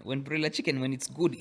when broiler chicken, when it's good,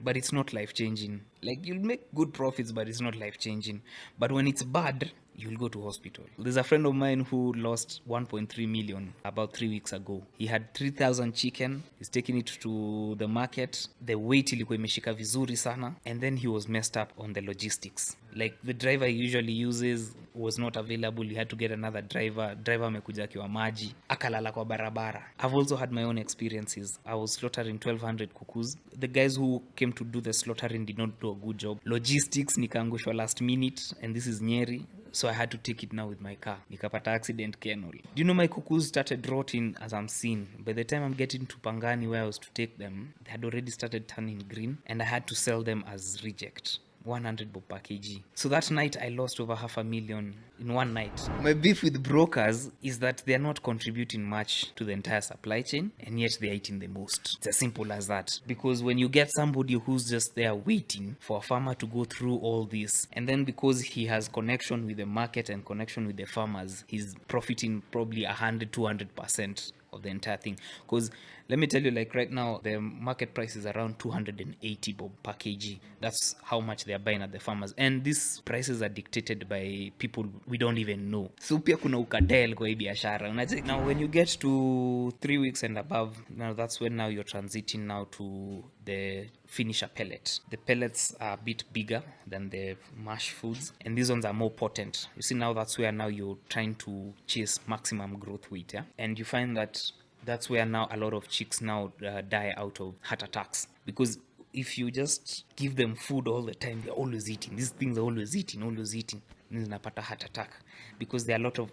but it's not life changing. Like, you'll make good profits, but it's not life changing. But when it's bad, you'll go to hospital. There's a friend of mine who lost 1.3 million about 3 weeks ago. He had 3,000 chicken. He's taking it to the market. The weight ilikuwa imeshika vizuri sana, and then he was messed up on the logistics. Like, the driver he usually uses was not available. He had to get another driver. Driver amekuja akiwa maji, akalala kwa barabara. I've also had my own experiences. I was slaughtering 1,200 kukus. The guys who came to do the slaughtering did not do a good job. Logistics nikaangushwa last minute, and this is Nyeri, so I had to take it now with my car. Nikapata accident kennel. Do you know my cuckoos started rotting as I'm seeing? By the time I'm getting to Pangani where I was to take them, they had already started turning green, and I had to sell them as reject. 100 bob per kg. So that night I lost over 500,000 in one night. My beef with brokers is that they're not contributing much to the entire supply chain, and yet they're eating the most. It's as simple as that. Because when you get somebody who's just there waiting for a farmer to go through all this, and then because he has connection with the market and connection with the farmers, he's profiting probably 100-200% of the entire thing. Because let me tell you, like right now, the market price is around 280 bob per kg. That's how much they are buying at the farmers, and these prices are dictated by people we don't even know. So pia kuna ukadel kwa hii biashara. Now when you get to 3 weeks and above, now that's when now you're transiting now to the finisher pellet. The pellets are a bit bigger than the mash foods, and these ones are more potent. You see, now that's where now you're trying to chase maximum growth weight, yeah? And you find that that's where now a lot of chicks now die out of heart attacks, because if you just give them food all the time, they're always eating. These things are always eating. Zinapata heart attack, because there are a lot of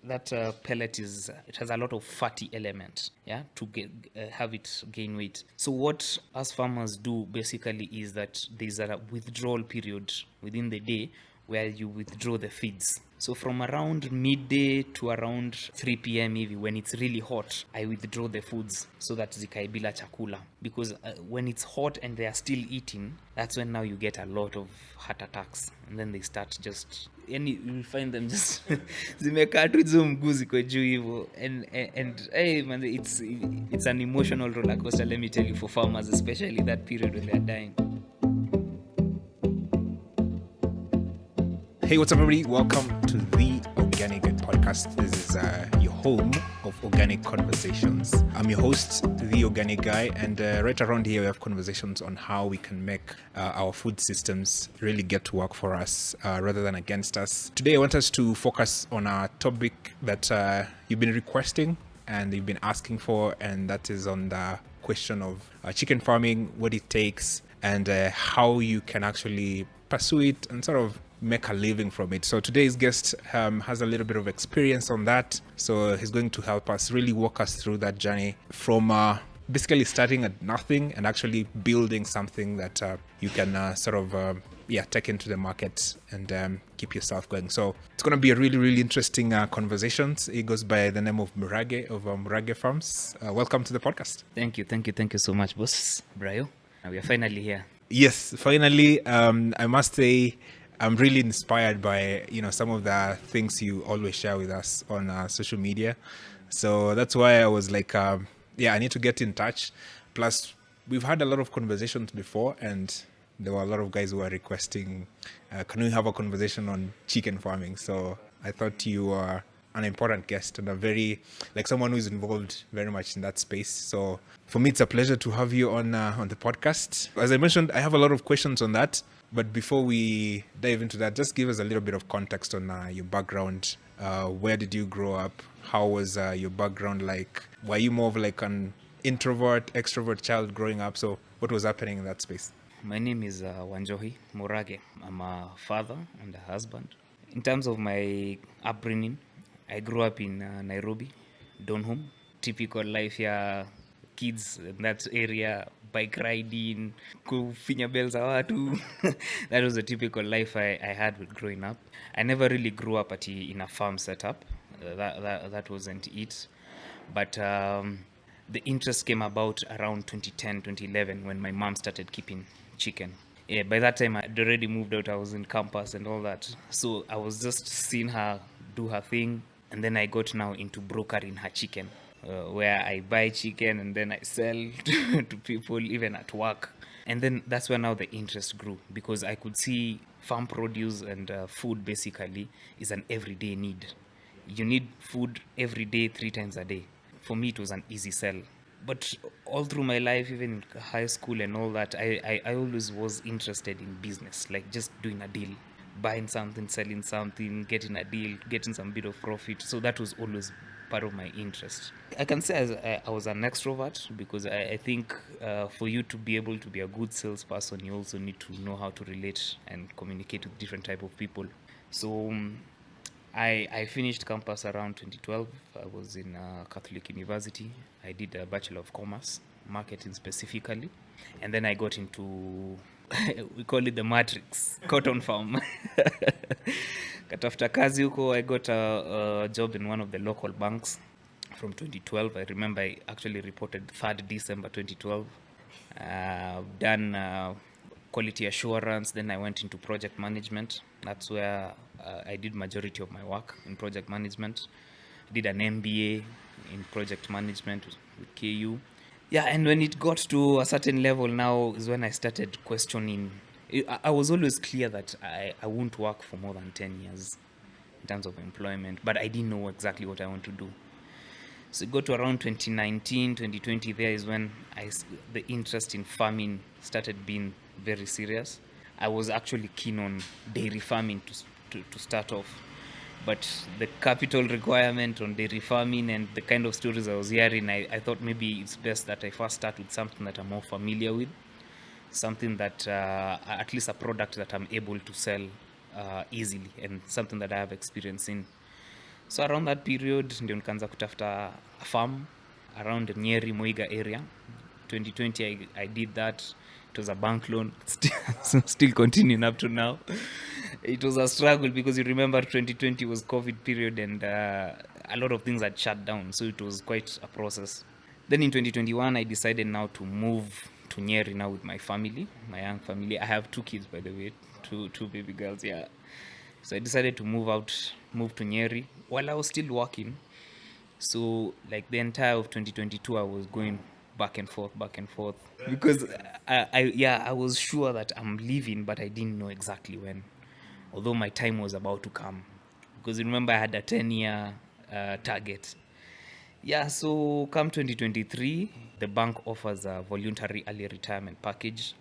that pellet is it has a lot of fatty element, yeah, to get have it gain weight. So what us farmers do basically is that there's a withdrawal period within the day where you withdraw the feeds. So from around midday to around 3 p.m. hivi, when it's really hot, I withdraw the foods so that zikae bila chakula. Because when it's hot and they are still eating, that's when now you get a lot of heart attacks. And then they start just, and you'll find them just zimekaa tu hizo mguu ziko juu hivyo. And hey man, it's an emotional roller coaster, let me tell you, for farmers, especially that period when they're dying. Hey, what's up, everybody? Welcome to the Organic Podcast. This is your home of organic conversations. I'm your host, the Organic Guy, and right around here we have conversations on how we can make our food systems really get to work for us rather than against us. Today, I want us to focus on a topic that you've been requesting and you've been asking for, and that is on the question of chicken farming, what it takes, and how you can actually pursue it and sort of make a living from it. So today's guest has a little bit of experience on that. So he's going to help us really walk us through that journey from basically starting at nothing and actually building something that you can sort of take into the market and keep yourself going. So it's going to be a really, really interesting conversation. He goes by the name of Murage of Murage Farms. Welcome to the podcast. Thank you so much, boss Brayo. We are finally here. Yes, finally. I must say, I'm really inspired by, some of the things you always share with us on social media. So that's why I was like, I need to get in touch. Plus, we've had a lot of conversations before, and there were a lot of guys who were requesting, can we have a conversation on chicken farming? So I thought you were an important guest and a very, like someone who's involved very much in that space. So for me, it's a pleasure to have you on the podcast. As I mentioned, I have a lot of questions on that. But before we dive into that, just give us a little bit of context on your background. Where did you grow up? How was your background like? Were you more of like an introvert, extrovert child growing up? So what was happening in that space? My name is Wanjohi Murage. I'm a father and a husband. In terms of my upbringing, I grew up in Nairobi, Donholm. Typical life here, kids in that area, bike riding, kufinya bells za watu. That was a typical life I had with growing up. I never really grew up in a farm setup. That wasn't it. But the interest came about around 2010, 2011 when my mom started keeping chicken. Yeah, by that time I'd already moved out. I was in campus and all that. So I was just seeing her do her thing. And then I got now into brokering her chicken. where I buy chicken and then I sell to people, even at work. And then that's where now the interest grew, because I could see farm produce and food basically is an everyday need. You need food every day, 3 times a day. For me, it was an easy sell. But all through my life, even in high school and all that, I always was interested in business, like just doing a deal, buying something, selling something, getting a deal, getting some bit of profit. So that was always part of my interest. I can say I was an extrovert, because I think for you to be able to be a good salesperson, you also need to know how to relate and communicate with different type of people. So I finished campus around 2012. I was in Catholic University. I did a Bachelor of Commerce, marketing specifically. And then I got into, we call it the Matrix, cotton farm. Katafuta kazi huko, I got a job in one of the local banks from 2012. I remember I actually reported 3rd December 2012. Done quality assurance. Then I went into project management. That's where I did majority of my work in project management. Did an MBA in project management with KU. Yeah, and when it got to a certain level now is when I started questioning. I was always clear that I won't work for more than 10 years in terms of employment, but I didn't know exactly what I want to do. So it got to around 2019, 2020, there is when the interest in farming started being very serious. I was actually keen on dairy farming to start off. But the capital requirement on dairy farming and the kind of stories I was hearing, I thought maybe it's best that I first start with something that I'm more familiar with, something that, at least a product that I'm able to sell easily, and something that I have experience in. So around that period ndio nikaanza kutafuta a farm around the Nyeri Moiga area. 2020 I did that. It was a bank loan, still continuing up to now. It was a struggle, because you remember 2020 was COVID period, and a lot of things had shut down, so it was quite a process. Then in 2021 I decided now to move to Nyeri now with my family, my young family. I have 2 kids, by the way, two baby girls, yeah. So I decided to move to Nyeri while I was still working. So like the entire of 2022, I was going back and forth, because I was sure that I'm leaving, but I didn't know exactly when. Although my time was about to come, because remember I had a 10-year target. Yeah, so come 2023, the bank offers a voluntary early retirement package.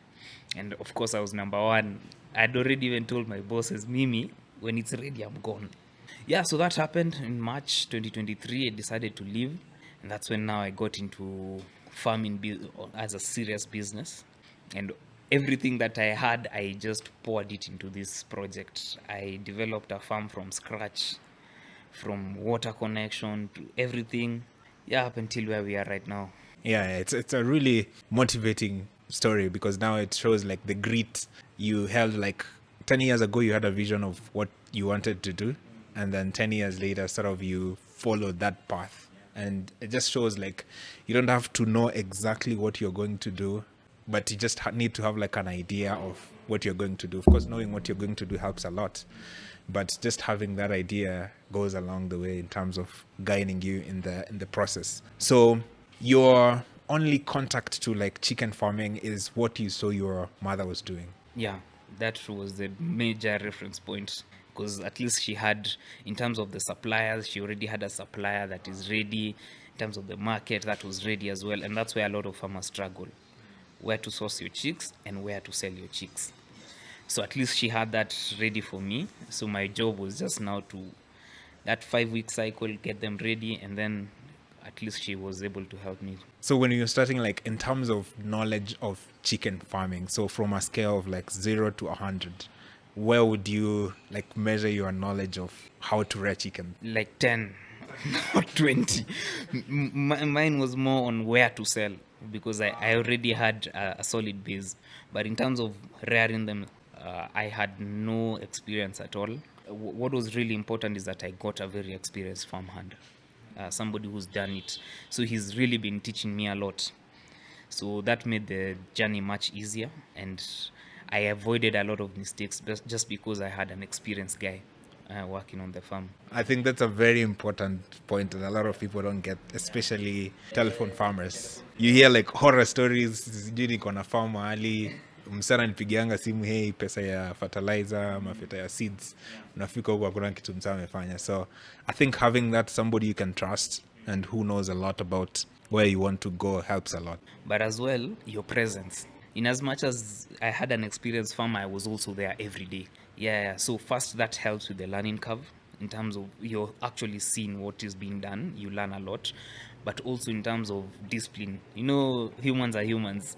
And of course, I was number one. I'd already even told my bosses, Mimi, when it's ready, I'm gone. Yeah, so that happened in March 2023. I decided to leave. And that's when now I got into farming as a serious business. And everything that I had, I just poured it into this project. I developed a farm from scratch, from water connection to everything. Yeah, up until where we are right now. Yeah, it's a really motivating story, because now it shows like the grit you held. Like 10 years ago you had a vision of what you wanted to do, and then 10 years later sort of you followed that path, and it just shows like you don't have to know exactly what you're going to do, but you just need to have like an idea of what you're going to do. Of course, knowing what you're going to do helps a lot, but just having that idea goes along the way in terms of guiding you in the process. So your only contact to like chicken farming is what you saw your mother was doing. Yeah, that was the major reference point, because at least she had, in terms of the suppliers, she already had a supplier that is ready. In terms of the market, that was ready as well. And that's where a lot of farmers struggle, where to source your chicks and where to sell your chicks. So at least she had that ready for me. So my job was just now to, that 5-week cycle, get them ready, and then at least she was able to help me. So when you're starting, like in terms of knowledge of chicken farming, so from a scale of like 0 to 100, where would you like measure your knowledge of how to rear chicken? Like 10, not 20. Mine was more on where to sell, because I already had a solid base. But in terms of rearing them, I had no experience at all. What was really important is that I got a very experienced farmhand, somebody who's done it. So he's really been teaching me a lot. So that made the journey much easier, and I avoided a lot of mistakes just because I had an experienced guy working on the farm. I think that's a very important point and a lot of people don't get, especially telephone farmers. You hear like horror stories, sijui niko na farm mahali, msana nipigianga simu, hey, pesa ya fertilizer, mafuta ya seeds, unafika huko hakuna kitu msana amefanya. So I think having that somebody you can trust and who knows a lot about where you want to go helps a lot. But as well, your presence. In as much as I had an experienced farmer, I was also there every day. Yeah, so first that helps with the learning curve in terms of you're actually seeing what is being done. You learn a lot, but also in terms of discipline. You know, humans are humans.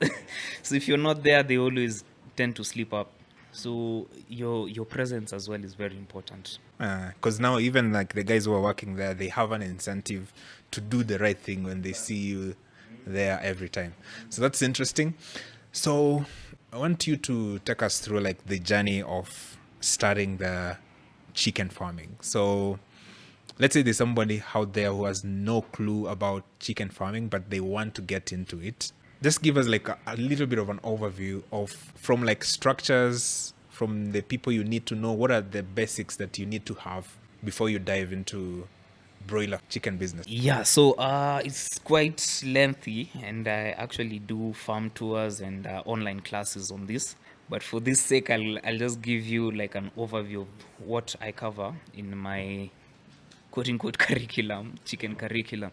So if you're not there, they always tend to slip up. So your presence as well is very important. Because now even like the guys who are working there, they have an incentive to do the right thing when they see you there every time. So that's interesting. So I want you to take us through like the journey of starting the chicken farming. So let's say there's somebody out there who has no clue about chicken farming, but they want to get into it. Just give us like a little bit of an overview of from like structures, from the people you need to know, what are the basics that you need to have before you dive into broiler chicken business? Yeah, so it's quite lengthy, and I actually do farm tours and online classes on this. But for this sake, I'll just give you like an overview of what I cover in my quote-unquote curriculum, chicken curriculum.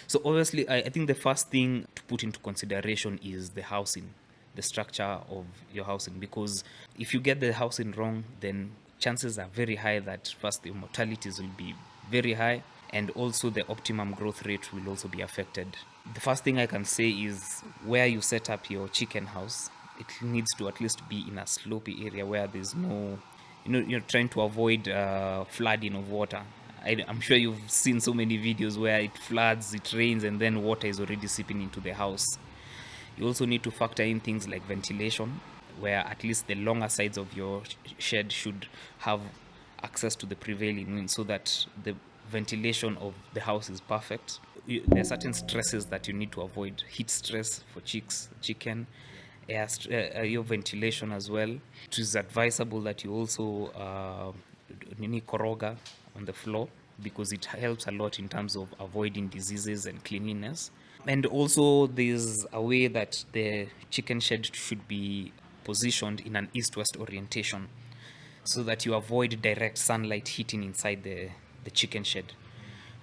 So obviously, I think the first thing to put into consideration is the housing, the structure of your housing, because if you get the housing wrong, then chances are very high that first the mortalities will be very high, and also the optimum growth rate will also be affected. The first thing I can say is where you set up your chicken house, it needs to at least be in a slopey area where there's no, you're trying to avoid flooding of water. I'm sure you've seen so many videos where it floods, it rains, and then water is already seeping into the house. You also need to factor in things like ventilation, where at least the longer sides of your shed should have access to the prevailing wind so that the ventilation of the house is perfect. There are certain stresses that you need to avoid: heat stress for chicken, your ventilation as well. It is advisable that you also koroga on the floor, because it helps a lot in terms of avoiding diseases and cleanliness. And also there's a way that the chicken shed should be positioned in an east-west orientation so that you avoid direct sunlight hitting inside the chicken shed,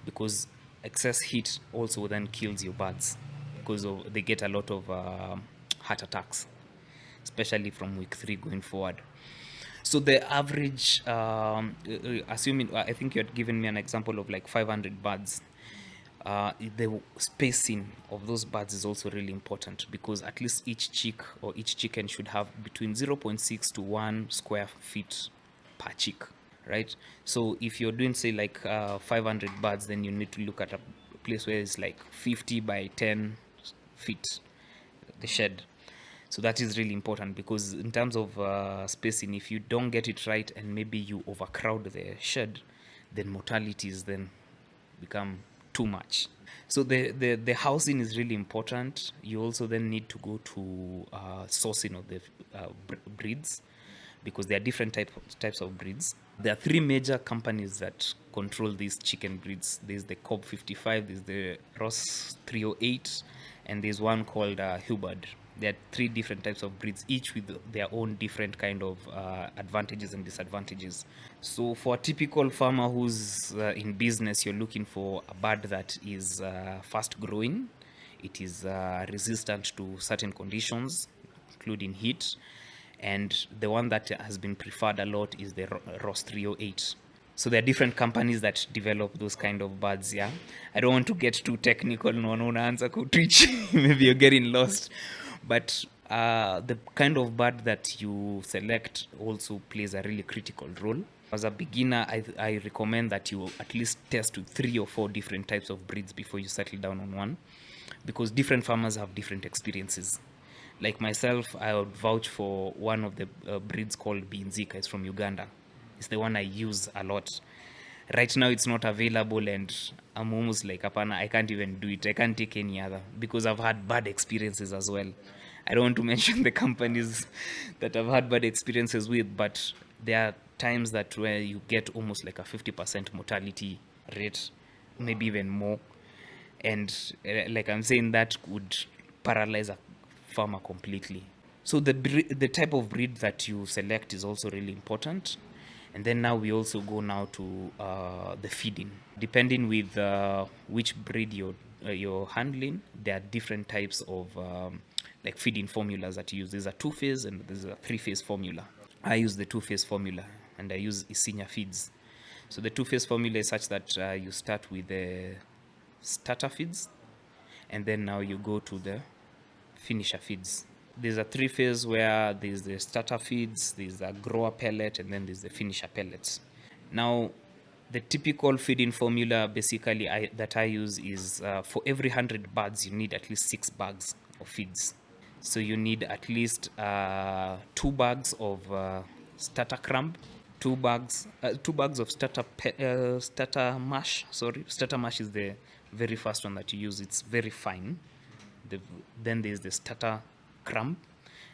because excess heat also then kills your birds, because they get a lot of heart attacks, especially from week 3 going forward. So the average, assuming, I think you had given me an example of like 500 birds. The spacing of those birds is also really important, because at least each chick or each chicken should have between 0.6 to 1 square feet per chick, right? So if you're doing say like 500 birds, then you need to look at a place where it's like 50 by 10 feet, the shed. So that is really important, because in terms of spacing, if you don't get it right and maybe you overcrowd the shed, then mortalities then become too much. So the housing is really important. You also then need to go to sourcing of the breeds, because there are different types of breeds. There are 3 major companies that control these chicken breeds. There's the Cobb 55, there's the Ross 308, and there's one called Hubbard. There are 3 different types of breeds, each with their own different kind of advantages and disadvantages. So for a typical farmer who's in business, you're looking for a bird that is fast growing. It is resistant to certain conditions, including heat. And the one that has been preferred a lot is the Ross 308. So there are different companies that develop those kind of birds, yeah. I don't want to get too technical, no answer could reach. Maybe you're getting lost. But the kind of bird that you select also plays a really critical role. As a beginner, I recommend that you at least test with 3 or 4 different types of breeds before you settle down on one, because different farmers have different experiences. Like myself, I would vouch for one of the breeds called Binzika. It's from Uganda. It's the one I use a lot. Right now it's not available, and I'm almost like, apana, I can't even do it. I can't take any other, because I've had bad experiences as well. I don't want to mention the companies that I've had bad experiences with, but there are times that where you get almost like a 50% mortality rate, maybe even more. And like I'm saying, that would paralyze a farmer completely. So the type of breed that you select is also really important. And then now we also go now to the feeding. Depending with which breed you're handling, there are different types of like feeding formulas that you use. There's a 2-phase and there's a 3-phase formula. I use the 2-phase formula, and I use Isinya feeds. So the 2-phase formula is such that you start with the starter feeds, and then now you go to the finisher feeds. There's a 3-phase where there's the starter feeds, there's a grower pellet, and then there's the finisher pellets. Now, the typical feeding formula basically that I use is for every 100 birds, you need at least 6 bags of feeds. So you need at least 2 bags of starter crumb, 2 bags of starter mash. Sorry, starter mash is the very first one that you use. It's very fine. Then there's the starter crumb,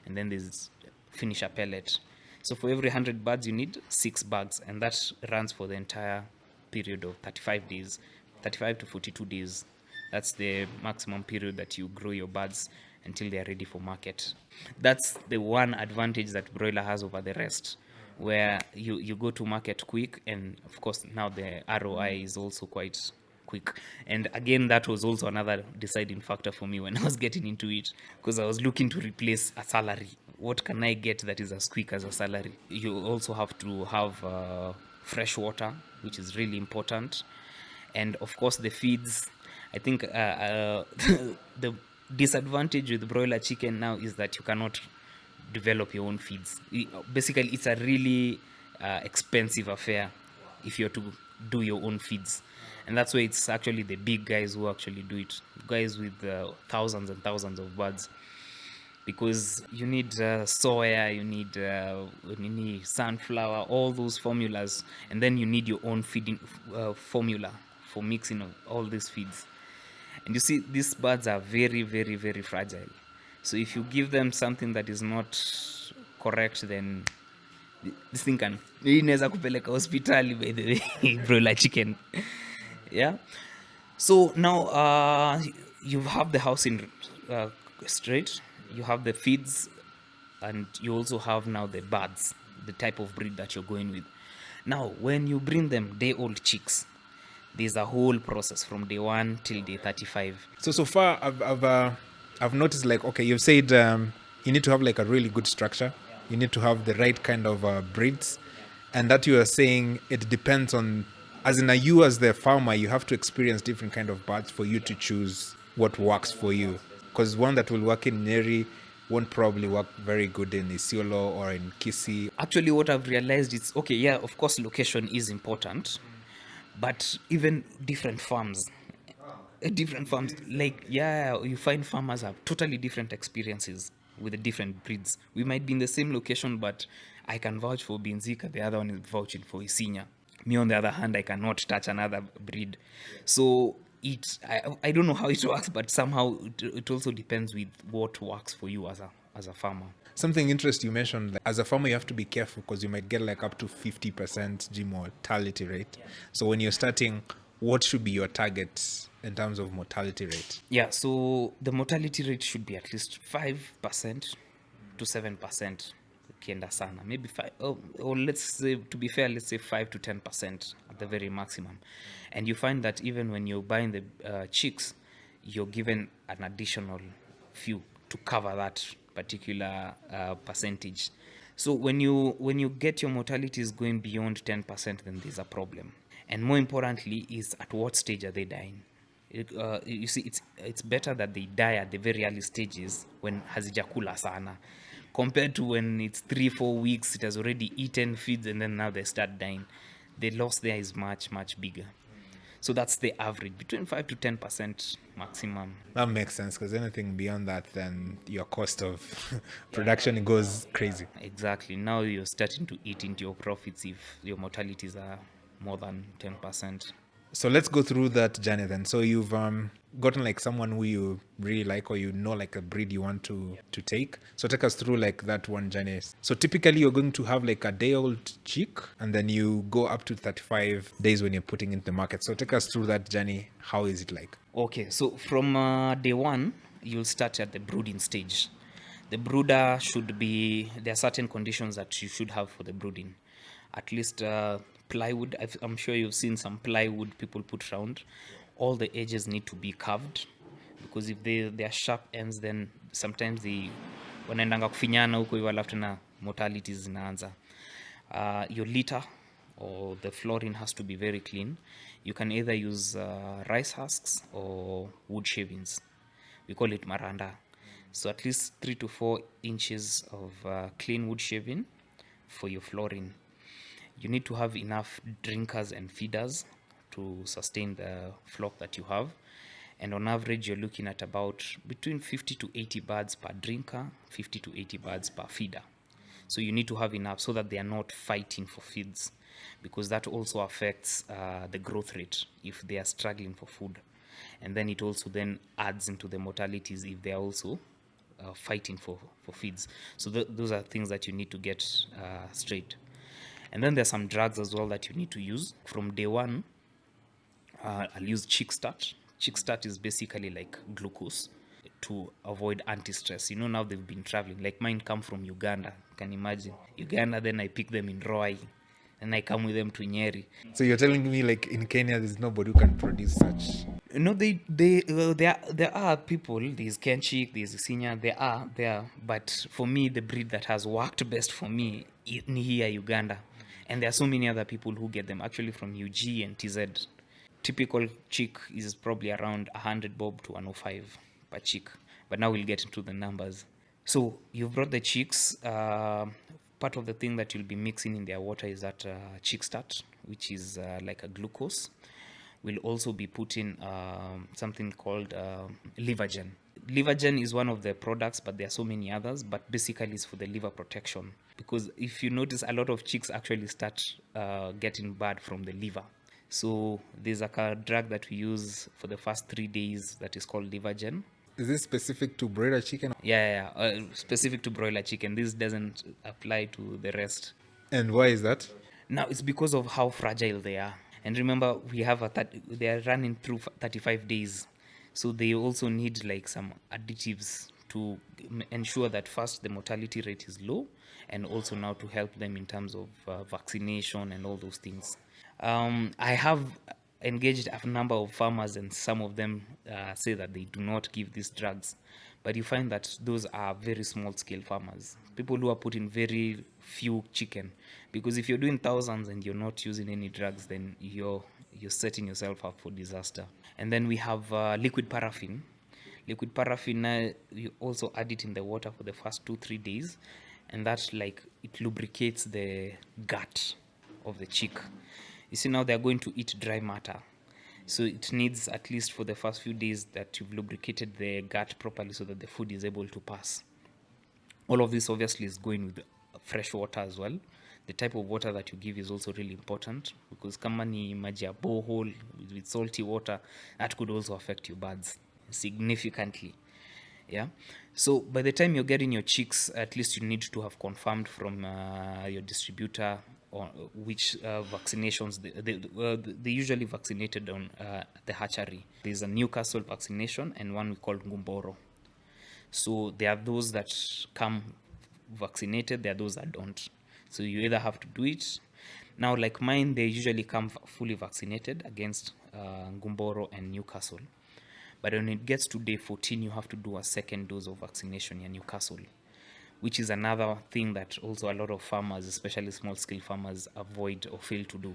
and then there's finisher pellet. So for every 100 birds, you need 6 bags, and that runs for the entire period of 35 days, 35 to 42 days. That's the maximum period that you grow your birds until they are ready for market. That's the one advantage that broiler has over the rest, where you go to market quick, and of course now the ROI is also quite quick. And again, that was also another deciding factor for me when I was getting into it, because I was looking to replace a salary. What can I get that is as quick as a salary? You also have to have fresh water, which is really important. And of course the feeds. I think the disadvantage with broiler chicken now is that you cannot develop your own feeds. Basically, it's a really expensive affair if you're to do your own feeds. And that's why it's actually the big guys who actually do it, guys with thousands and thousands of birds. Because you need soya, you need sunflower, all those formulas, and then you need your own feeding formula for mixing of all these feeds. And you see, these birds are very, very, very fragile. So if you give them something that is not correct, then this thing can inaweza kupeleka hospitali, by the way. Broiler chicken. Yeah. So now you have the house in straight, you have the feeds, and you also have now the birds, the type of breed that you're going with. Now, when you bring them day-old chicks, there's a whole process from day 1 till day 35. So far, I've noticed, like, okay, you've said you need to have like a really good structure. You need to have the right kind of breeds, and that you are saying it depends on, as in you as the farmer, you have to experience different kind of birds for you to choose what works for you. Because one that will work in Nyeri won't probably work very good in Isiolo or in Kisii. Actually, what I've realized is, okay, yeah, of course, location is important, but even different farms, like, yeah, you find farmers have totally different experiences with the different breeds. We might be in the same location, but I can vouch for Binzika, the other one is vouching for Isinya. Me, on the other hand, I cannot touch another breed. So I don't know how it works, but somehow it also depends with what works for you as a farmer. Something interesting you mentioned, like, as a farmer, you have to be careful because you might get like up to 50% G mortality rate. So when you're starting, what should be your target in terms of mortality rate? Yeah, so the mortality rate should be at least 5% to 7%. Ukienda sana, maybe 5, or let's say, to be fair, let's say 5 to 10% at the very maximum. And you find that even when you're buying the chicks, you're given an additional few to cover that particular percentage. So when you get your mortalities going beyond 10%, then there's a problem. And more importantly is, at what stage are they dying? You see, it's better that they die at the very early stages when hazijakula sana, compared to when it's 3-4 weeks, it has already eaten feeds, and then now they start dying. The loss there is much, much bigger. So that's the average, between 5 to 10% maximum. That makes sense, because anything beyond that, then your cost of production goes crazy. Exactly. Now you're starting to eat into your profits if your mortalities are more than 10%. So let's go through that journey then. So you've gotten like someone who you really like, or you know, like a breed you want to take. So take us through like that one journey. So typically you're going to have like a day old chick, and then you go up to 35 days when you're putting into the market. So take us through that journey. How is it like? Okay, so from day one, you'll start at the brooding stage. The brooder should be, there are certain conditions that you should have for the brooding. At least plywood, I'm sure you've seen some plywood people put around. All the edges need to be curved, because if they are sharp ends, then sometimes wanaendanga kufinyana huko hivyo, alafu tena mortalities zinaanza. Your litter or the flooring has to be very clean. You can either use rice husks or wood shavings. We call it maranda. So at least 3 to 4 inches of clean wood shaving for your flooring. You need to have enough drinkers and feeders to sustain the flock that you have. And on average, you're looking at about between 50 to 80 birds per drinker, 50 to 80 birds per feeder. So you need to have enough so that they are not fighting for feeds, because that also affects the growth rate if they are struggling for food. And then it also then adds into the mortalities if they are also fighting for feeds. So those are things that you need to get straight. And then there's some drugs as well that you need to use. From day one, I'll use Chick Start. Chick Start is basically like glucose to avoid anti-stress. You know, now they've been traveling. Like mine come from Uganda. You can imagine. Uganda, then I pick them in Roy. Then I come with them to Nyeri. So you're telling me like in Kenya there's nobody who can produce such? No, there are people. There's Kenchik, there's Sinya. There, but for me, the breed that has worked best for me in here, Uganda, and there are so many other people who get them actually from UG and TZ. Typical chick is probably around 100 bob to 105 per chick, but now we'll get into the numbers. So you've brought the chicks. Part of the thing that you'll be mixing in their water is that chick start, which is like a glucose. We'll also be putting something called Livergen. Livergen is one of the products, but there are so many others. But basically, it's for the liver protection. Because if you notice, a lot of chicks actually start getting bad from the liver. So there's like a drug that we use for the first 3 days that is called Livergen. Is this specific to broiler chicken? Yeah. Specific to broiler chicken. This doesn't apply to the rest. And why is that? Now, it's because of how fragile they are. And remember, we have they are running through 35 days. So they also need like some additives to ensure that first the mortality rate is low, and also now to help them in terms of vaccination and all those things. I have engaged a number of farmers, and some of them say that they do not give these drugs. But you find that those are very small scale farmers, people who are putting very few chicken. Because if you're doing thousands and you're not using any drugs, then you're setting yourself up for disaster. And then we have liquid paraffin. Liquid paraffin, you also add it in the water for the first 2-3 days, and that like it lubricates the gut of the chick. You see, now they're going to eat dry matter. So it needs at least for the first few days that you've lubricated the gut properly so that the food is able to pass. All of this obviously is going with fresh water as well. The type of water that you give is also really important, because kama ni maji ya borehole with salty water, that could also affect your birds significantly. Yeah. So by the time you're getting your chicks, at least you need to have confirmed from your distributor or which vaccinations they usually vaccinated on the hatchery. There's a Newcastle vaccination and one we call Ngumboro. So there are those that come vaccinated, there are those that don't. So you either have to do it. Now, like mine, they usually come fully vaccinated against Ngumboro and Newcastle. But when it gets to day 14, you have to do a second dose of vaccination in Newcastle, which is another thing that also a lot of farmers, especially small-scale farmers, avoid or fail to do.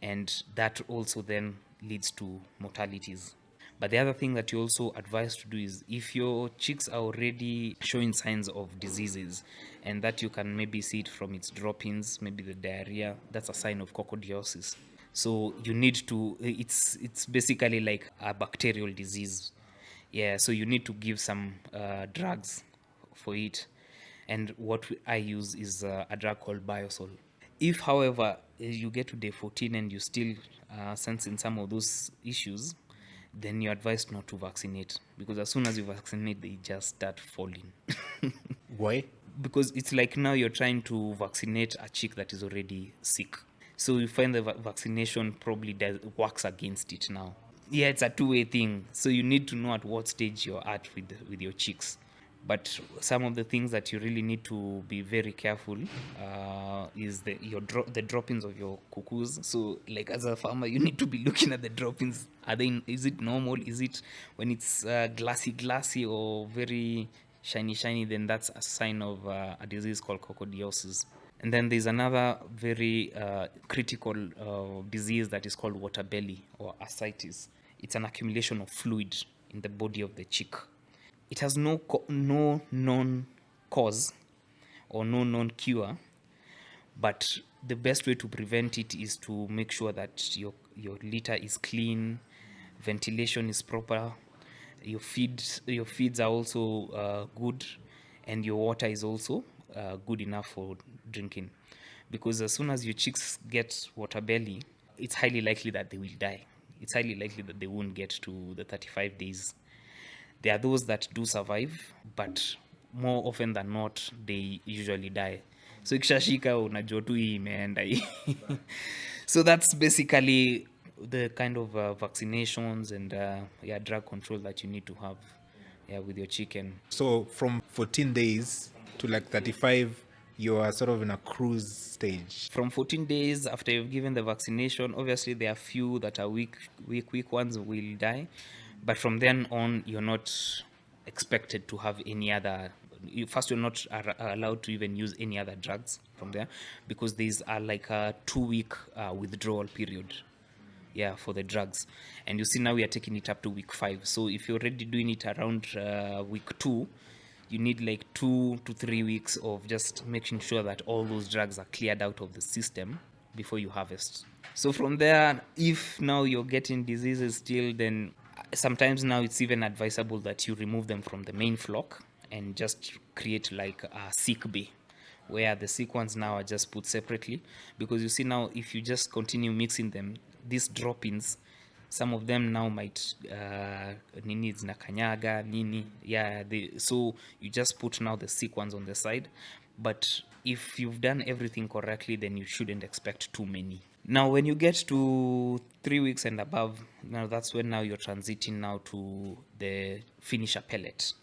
And that also then leads to mortalities. But the other thing that you also advised to do is if your chicks are already showing signs of diseases, and that you can maybe see it from its droppings, maybe the diarrhea, that's a sign of coccidiosis. So you need to, it's basically like a bacterial disease. Yeah, so you need to give some drugs for it. And what I use is a drug called Biosol. If, however, you get to day 14 and you still sensing some of those issues, then you're advised not to vaccinate, because as soon as you vaccinate, they just start falling. Why? Because it's like now you're trying to vaccinate a chick that is already sick. So you find the vaccination probably works against it now. Yeah, it's a two-way thing. So you need to know at what stage you're at with your chicks. But some of the things that you really need to be very careful is the droppings of your cuckoos. So, like as a farmer, you need to be looking at the droppings. Is it normal? Is it when it's glassy or very shiny? Then that's a sign of a disease called coccidiosis. And then there's another very critical disease that is called water belly or ascites. It's an accumulation of fluid in the body of the chick. It has no known cause or no known cure, but the best way to prevent it is to make sure that your litter is clean, ventilation is proper, your feeds are also good, and your water is also good enough for drinking. Because as soon as your chicks get water belly, it's highly likely that they will die. It's highly likely that they won't get to the 35 days. There are those that do survive, but more often than not, they usually die. So ikishashika unajua tu hii imeenda hii. So that's basically the kind of vaccinations and drug control that you need to have with your chicken. So from 14 days to like 35, you are sort of in a cruise stage. From 14 days after you've given the vaccination, obviously there are few that are weak ones will die. But from then on, you're not expected to have any other. You're not allowed to even use any other drugs from there, because these are like a 2-week withdrawal period. Yeah, for the drugs. And you see now we are taking it up to week 5. So if you're already doing it around week 2, you need like 2 to 3 weeks of just making sure that all those drugs are cleared out of the system before you harvest. So from there, if now you're getting diseases still, then sometimes now it's even advisable that you remove them from the main flock and just create like a sick bay, where the sick ones now are just put separately. Because you see now, if you just continue mixing them, these drop-ins, some of them now might nini zinakanyaga nini, so you just put now the sick ones on the side. But if you've done everything correctly, then you shouldn't expect too many. Now when you get to 3 weeks and above, now that's when now you're transiting now to the finisher pellet.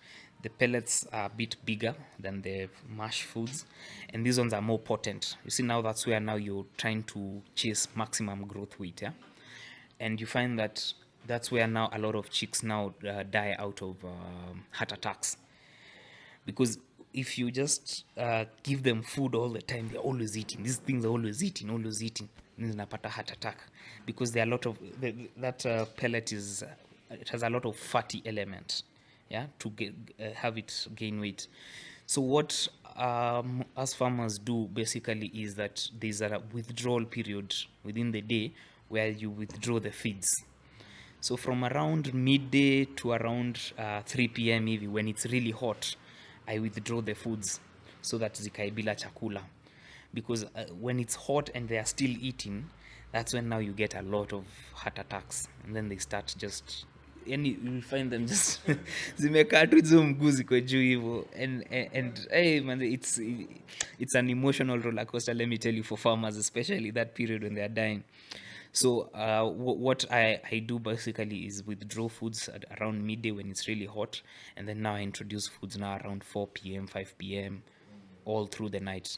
The pellets are a bit bigger than the mash foods, and these ones are more potent. You see, now that's where now you're trying to chase maximum growth weight, and you find that that's where now a lot of chicks now die out of heart attacks. Because if you just give them food all the time, they're always eating. These things are always eating. Then zinapata heart attack, because there are a lot of that pellet it has a lot of fatty element, to have it gain weight. So what us farmers do basically is that there's a withdrawal period within the day where you withdraw the feeds. So from around midday to around 3 p.m. even, when it's really hot, I withdraw the foods so that zikae bila chakula. Because when it's hot and they are still eating, that's when now you get a lot of heart attacks. And then they start just... And you'll find them just zimekaa tu hizo mguu ziko juu hivyo, and hey man, it's an emotional roller coaster, let me tell you, for farmers, especially that period when they are dying. So what I do basically is withdraw foods at around midday when it's really hot, and then now I introduce foods now around 4 p.m., 5 p.m., all through the night.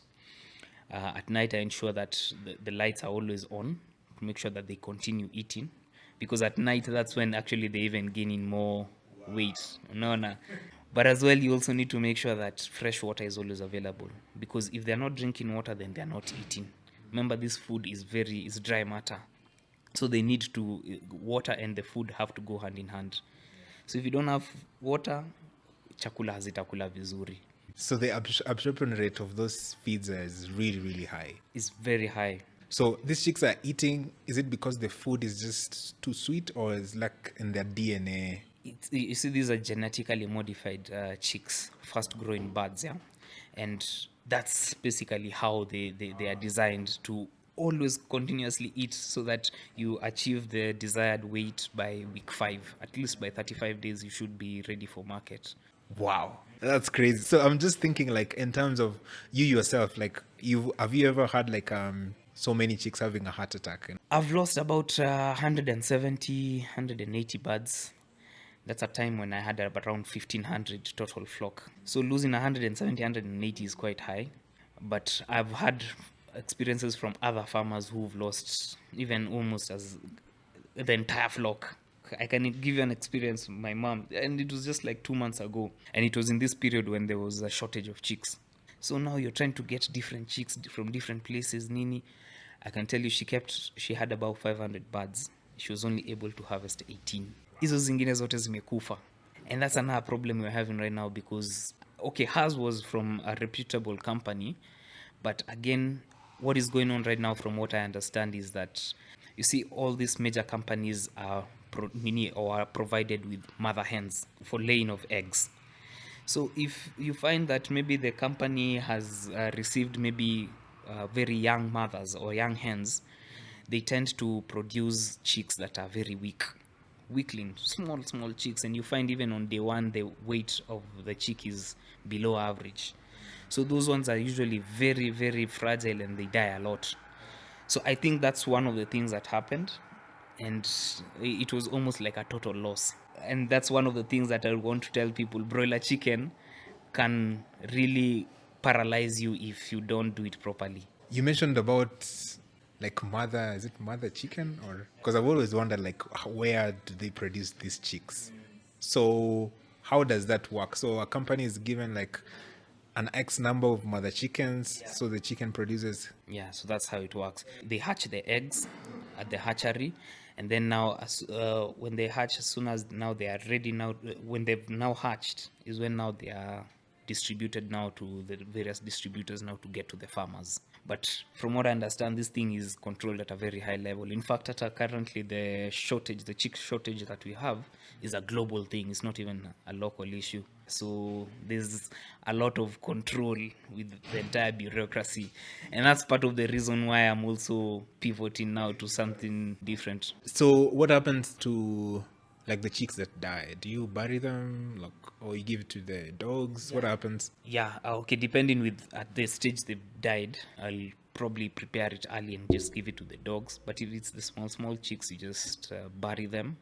At night, I ensure that the lights are always on to make sure that they continue eating, because at night, that's when actually they even gaining more weight. No. But as well, you also need to make sure that fresh water is always available, because if they're not drinking water, then they're not eating. Remember, this food is dry matter. So they need to, water and the food have to go hand in hand. So if you don't have water, chakula hazitakula vizuri. So the absorption rate of those feeds is really, really high. It's very high. So these chicks are eating, is it because the food is just too sweet, or is like in their DNA? You see, these are genetically modified chicks, fast growing birds, And that's basically how they are designed to always continuously eat so that you achieve the desired weight by week 5. At least by 35 days, you should be ready for market. Wow, that's crazy. So I'm just thinking, like, in terms of you yourself, like, you ever had like so many chicks having a heart attack? I've lost about 170, 180 birds. That's a time when I had around 1,500 total flock. So losing 170, 180 is quite high. But I've had experiences from other farmers who've lost even almost as the entire flock. I can give you an experience with my mom, and it was just like 2 months ago. And it was in this period when there was a shortage of chicks. So now you're trying to get different chicks from different places, Nini. I can tell you she had about 500 birds. She was only able to harvest 18. Hizo zingine zote zimekufa. And that's another problem we're having right now because, okay, hers was from a reputable company. But again, what is going on right now, from what I understand, is that you see all these major companies are are provided with mother hens for laying of eggs. So if you find that maybe the company has received maybe very young mothers or young hens, they tend to produce chicks that are very weak, weakling, small chicks, and you find even on day one the weight of the chick is below average. So those ones are usually very fragile and they die a lot. So I think that's one of the things that happened, and it was almost like a total loss. And that's one of the things that I want to tell people: broiler chicken can really paralyze you if you don't do it properly. You mentioned about like mother, is it mother chicken? Or because I've always wondered, like, where do they produce these chicks? So how does that work? So a company is given like an X number of mother chickens, so the chicken produces. Yeah, so that's how it works. They hatch the eggs at the hatchery, and then now, when they hatch, as soon as now they are ready, now when they've now hatched, is when now they are distributed now to the various distributors now to get to the farmers. But from what I understand, this thing is controlled at a very high level. In fact, currently the chick shortage that we have is a global thing. It's not even a local issue. So there's a lot of control with the entire bureaucracy. And that's part of the reason why I'm also pivoting now to something different. So what happens to like the chicks that die? Do you bury them, like, or you give it to the dogs? What happens? Yeah, okay, depending with at the stage they've died, I'll probably prepare it early and just give it to the dogs. But if it's the small chicks, you just bury them.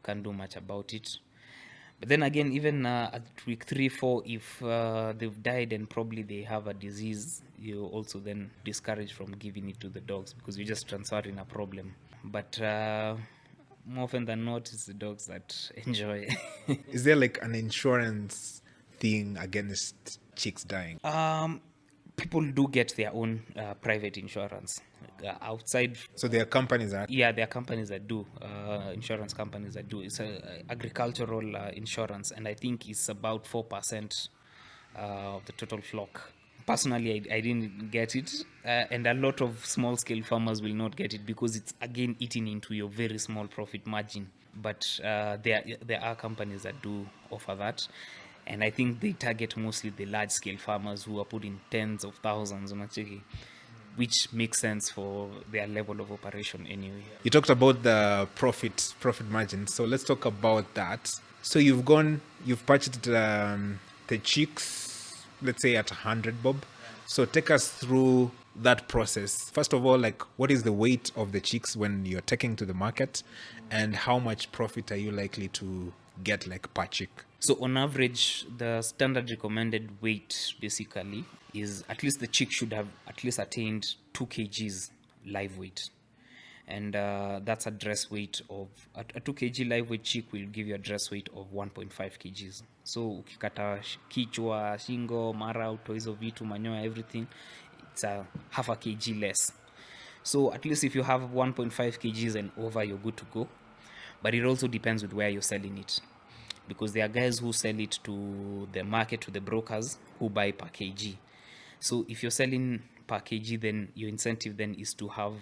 Can't do much about it. But then again, even at week 3, 4, if they've died and probably they have a disease, you also then discourage from giving it to the dogs because you're just transferring a problem. But more often than not, it's the dogs that enjoy. Is there like an insurance thing against chicks dying? People do get their own private insurance outside. So there are companies that. Yeah, there are companies that do, insurance companies that do. It's a agricultural insurance, and I think it's about 4% of the total flock. Personally, I didn't get it, and a lot of small scale farmers will not get it because it's again eating into your very small profit margin. But there are companies that do offer that, and I think they target mostly the large scale farmers who are putting tens of thousands on a chicken, which makes sense for their level of operation anyway. You talked about the profit margin, so let's talk about that. So you've purchased the chicks, let's say at 100 bob. So take us through that process. First of all, like, what is the weight of the chicks when you're taking to the market, and how much profit are you likely to get, like, per chick? So on average, the standard recommended weight basically is at least the chick should have at least attained 2 kgs live weight. And that's a dress weight of a 2 kg live weight chick will give you a dress weight of 1.5 kgs. So ukikata kichwa, shingo, mara, uto hizo vitu, manyoya, everything, it's a half a kg less. So at least if you have 1.5 kgs and over, you're good to go. But it also depends with where you're selling it, because there are guys who sell it to the market, to the brokers who buy per kg. So if you're selling per kg, then your incentive then is to have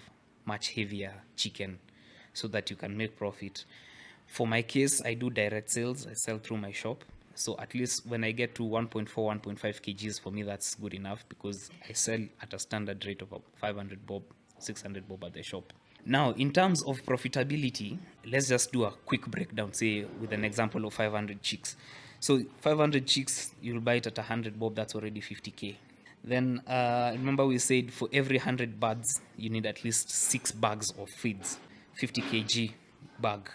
much heavier chicken so that you can make profit. For my case, I do direct sales. I sell through my shop. So at least when I get to 1.4, 1.5 kgs, for me, that's good enough because I sell at a standard rate of 500 bob, 600 bob at the shop. Now, in terms of profitability, let's just do a quick breakdown, say with an example of 500 chicks. So 500 chicks, you'll buy it at 100 bob, that's already 50k. Then remember we said for every 100 birds, you need at least 6 bags of feeds, 50 kg bag.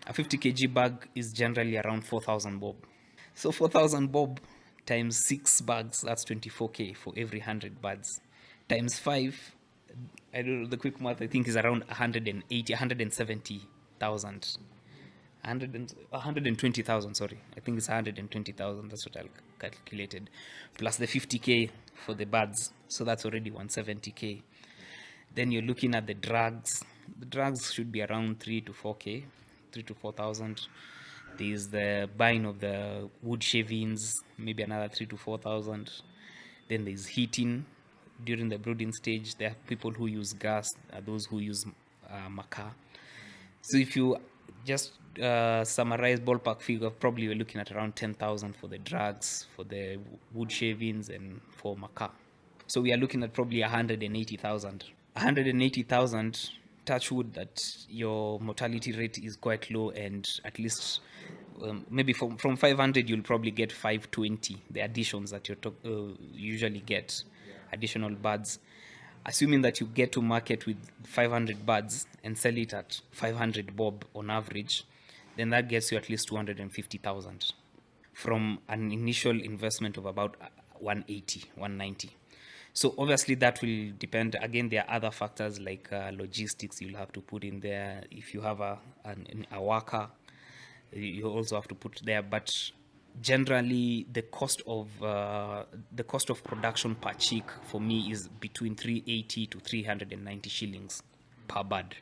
A 50 kg bag is generally around 4,000 bob. So 4,000 bob times 6 bags, that's 24k for every 100 birds. Times 5, I don't know, the quick math I think is around 180, 170,000. 120,000, sorry. I think it's 120,000. That's what I calculated. Plus the 50k for the birds. So that's already 170k. Then you're looking at the drugs. The drugs should be around 3 to 4k, 3 to 4,000. There's the buying of the wood shavings, maybe another 3 to 4,000. Then there's heating during the brooding stage. There are people who use gas, those who use makaa. So if you just summarize ballpark figure, probably we're looking at around 10,000 for the drugs, for the wood shavings, and for makaa. So we are looking at probably 180,000. 180,000, touch wood that your mortality rate is quite low, and at least maybe from 500 you'll probably get 520, the additions that you usually get, additional birds. Assuming that you get to market with 500 birds and sell it at 500 bob on average, then that gets you at least 250,000 from an initial investment of about 180, 190. So obviously that will depend. Again, there are other factors like logistics you'll have to put in there. If you have a worker, you also have to put there. But generally, the cost of production per chick for me is between 380 to 390 shillings per bird.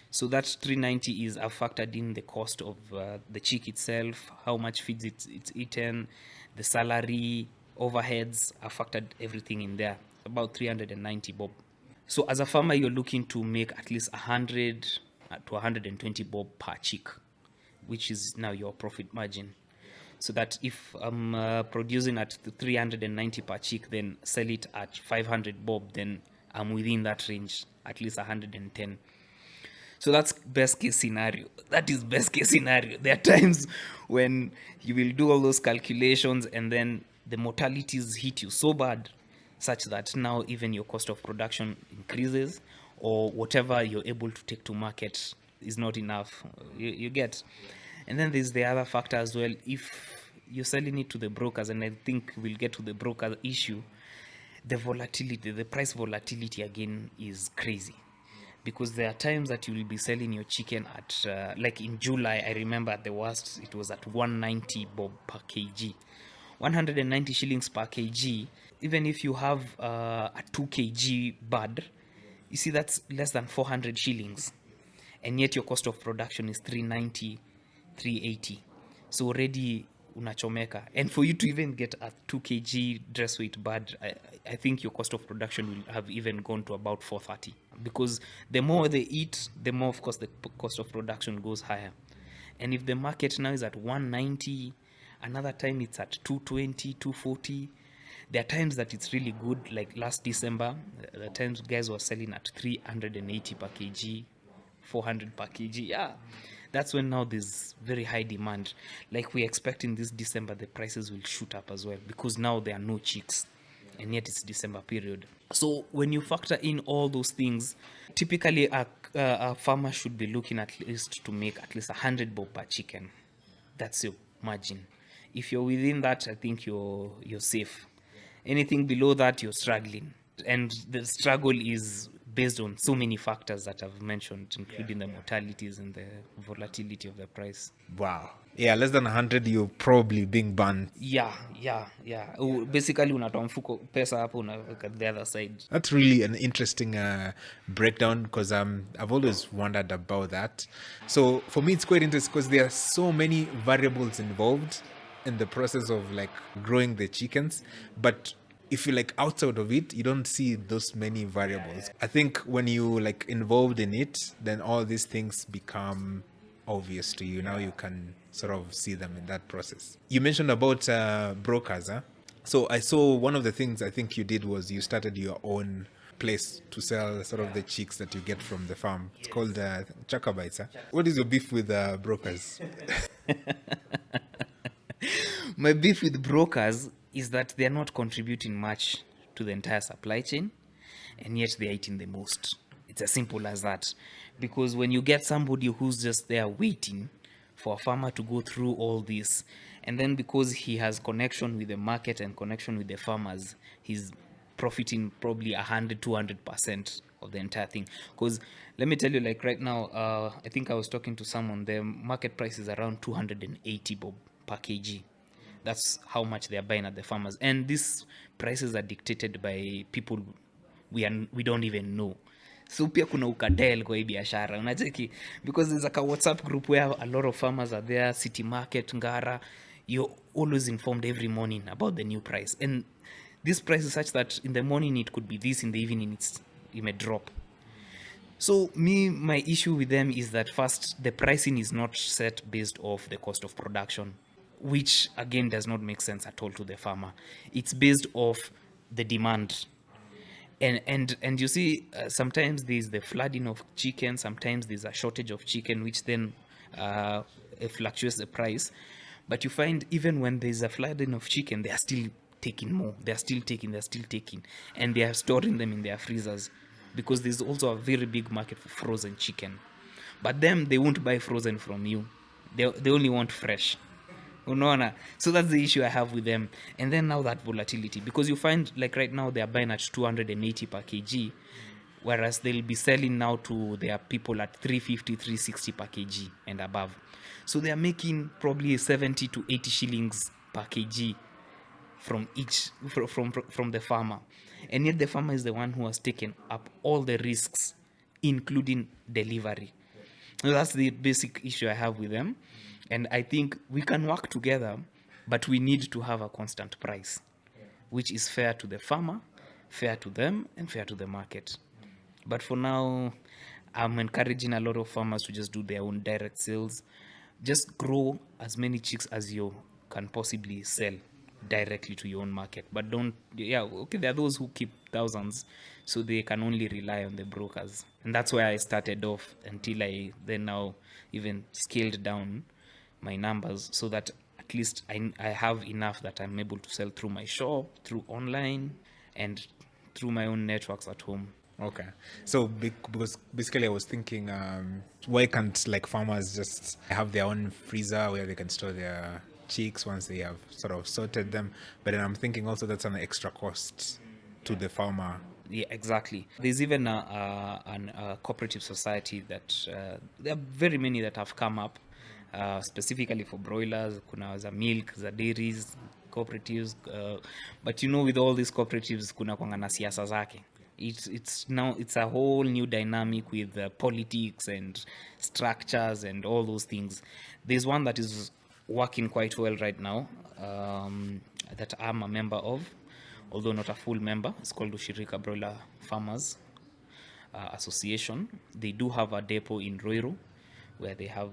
So that 390 is factored in the cost of the chick itself, how much feeds it's eaten, the salary, overheads, are factored everything in there. About 390 bob. So as a farmer, you're looking to make at least 100 to 120 bob per chick, which is now your profit margin. So that if I'm producing at 390 per chick, then sell it at 500 bob, then I'm within that range, at least 110. So that's best case scenario. That is best case scenario. There are times when you will do all those calculations and then the mortalities hit you so bad such that now even your cost of production increases, or whatever you're able to take to market is not enough. You get. And then there's the other factor as well. If you're selling it to the brokers, and I think we'll get to the broker issue, the volatility, the price volatility again is crazy. Because there are times that you will be selling your chicken at, like in July, I remember at the worst, it was at 190 bob per kg. 190 shillings per kg. Even if you have a 2 kg bird, you see that's less than 400 shillings. And yet your cost of production is 390, 380. So already unachomeka. And for you to even get a 2 kg dress weight bird, I think your cost of production will have even gone to about 430. Because the more they eat, the more, of course, the cost of production goes higher. And if the market now is at 190, another time it's at 220, 240. There are times that it's really good, like last December, the times guys were selling at 380 per kg, 400 per kg. Yeah, that's when now there's very high demand. Like we expect in this December, the prices will shoot up as well because now there are no chicks, and yet it's December period. So when you factor in all those things, typically a farmer should be looking at least to make at least 100 bob per chicken. That's your margin. If you're within that, I think you're safe. Anything below that, you're struggling. And the struggle is based on so many factors that I've mentioned, including the mortalities and the volatility of the price. Wow. Yeah, less than 100, you're probably being banned. Yeah. Basically, unatoa mfuko pesa hapo unaweka the other side. That's really an interesting breakdown because I've always wondered about that. So for me, it's quite interesting because there are so many variables involved in the process of like growing the chickens, but if you like outside of it, you don't see those many variables. I think when you like involved in it, then all these things become obvious to you. Now you can sort of see them in that process. You mentioned about brokers, huh? So I saw one of the things I think you did was you started your own place to sell sort of the chicks that you get from the farm. It's called Chakabites. Huh? What is your beef with brokers? My beef with brokers is that they're not contributing much to the entire supply chain, and yet they're eating the most. It's as simple as that. Because when you get somebody who's just there waiting for a farmer to go through all this, and then because he has connection with the market and connection with the farmers, he's profiting probably 100-200% of the entire thing. Because let me tell you, like right now, I think I was talking to someone, the market price is around 280 bob per kg. That's how much they are buying at the farmers, and these prices are dictated by people we don't even know. So pia kuna ukadel kwa hii biashara unacheki, because there's like a WhatsApp group where a lot of farmers are there, City Market, Ngara. You're always informed every morning about the new price, and this price is such that in the morning it could be this, in the evening it may drop. So my issue with them is that first, the pricing is not set based off the cost of production, which again does not make sense at all to the farmer. It's based off the demand. And you see, sometimes there's the flooding of chicken, sometimes there's a shortage of chicken, which then it fluctuates the price. But you find even when there's a flooding of chicken, they are still taking more. They're still taking, and they are storing them in their freezers, because there's also a very big market for frozen chicken. But them, they won't buy frozen from you. They only want fresh. Unaona? So that's the issue I have with them. And then now that volatility, because you find like right now they are buying at 280 per kg, whereas they'll be selling now to their people at 350, 360 per kg and above. So they are making probably 70 to 80 shillings per kg from the farmer, and yet the farmer is the one who has taken up all the risks, including delivery. So that's the basic issue I have with them, and I think we can work together, but we need to have a constant price, which is fair to the farmer, fair to them, and fair to the market. But for now, I'm encouraging a lot of farmers to just do their own direct sales. Just grow as many chicks as you can possibly sell directly to your own market. But don't, there are those who keep thousands, so they can only rely on the brokers. And that's where I started off, until I then now even scaled down my numbers, so that at least I have enough that I'm able to sell through my shop, through online, and through my own networks at home. Okay, so because basically I was thinking, why can't like farmers just have their own freezer where they can store their chicks once they have sort of sorted them? But then I'm thinking also that's an extra cost to the farmer. Yeah, exactly. There's even a cooperative society that there are very many that have come up specifically for broilers. Kuna za milk, za dairies, cooperatives. But with all these cooperatives, kuna kwanga na siasa zake. It's a whole new dynamic with politics and structures and all those things. There's one that is working quite well right now, that I'm a member of, although not a full member. It's called Ushirika Broiler Farmers Association. They do have a depot in Ruiru, where they have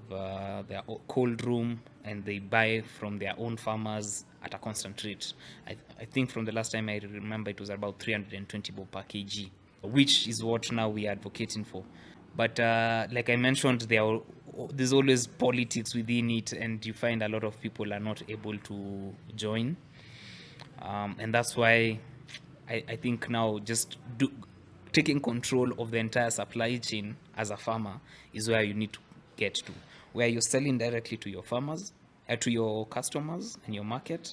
their cold room, and they buy from their own farmers at a constant rate. I think from the last time I remember, it was about 320 bob per kg, which is what now we are advocating for. But like I mentioned, there's always politics within it, and you find a lot of people are not able to join. And that's why I think now just taking control of the entire supply chain as a farmer is where you need to get to, where you're selling directly to your farmers, to your customers and your market,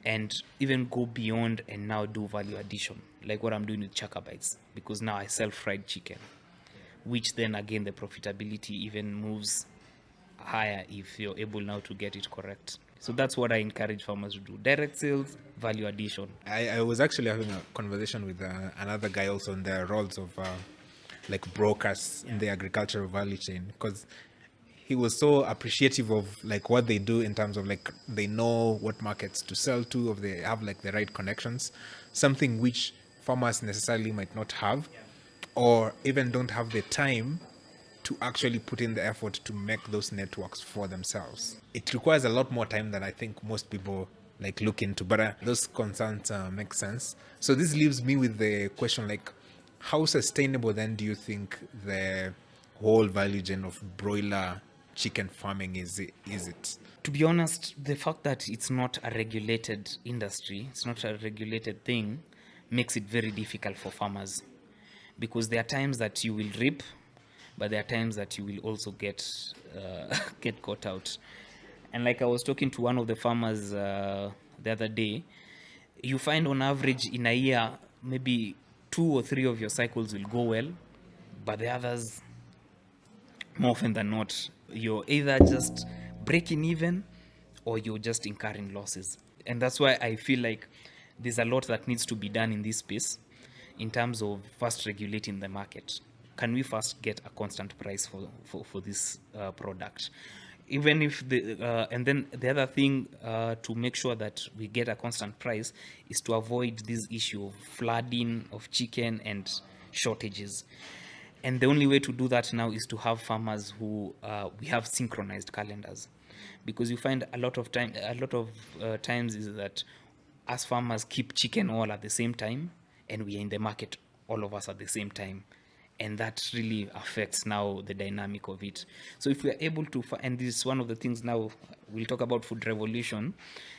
and even go beyond and now do value addition, like what I'm doing with Chaka Bites, because now I sell fried chicken, which then again the profitability even moves higher if you're able now to get it correct. So that's what I encourage farmers to do: direct sales, value addition. I was actually having a conversation with another guy also on the roles of like brokers in the agricultural value chain, because he was so appreciative of like what they do in terms of like they know what markets to sell to, if they have like the right connections, something which farmers necessarily might not have, or even don't have the time to actually put in the effort to make those networks for themselves. It requires a lot more time than I think most people like look into, but those concerns make sense. So this leaves me with the question, like, how sustainable then do you think the whole value chain of broiler chicken farming is it? To be honest, the fact that it's not a regulated industry, it's not a regulated thing, makes it very difficult for farmers. Because there are times that you will reap, but there are times that you will also get get caught out. And like I was talking to one of the farmers the other day, you find on average in a year, maybe 2 or 3 of your cycles will go well, but the others, more often than not, you're either just breaking even or you're just incurring losses. And that's why I feel like there's a lot that needs to be done in this space in terms of first regulating the market. Can we first get a constant price for this product? Even if and then the other thing to make sure that we get a constant price is to avoid this issue of flooding of chicken and shortages. And the only way to do that now is to have farmers who we have synchronized calendars, because you find a lot of times is that as farmers keep chicken all at the same time, and we are in the market all of us at the same time, and that really affects now the dynamic of it. So if we are able to, and this is one of the things now we'll talk about food revolution.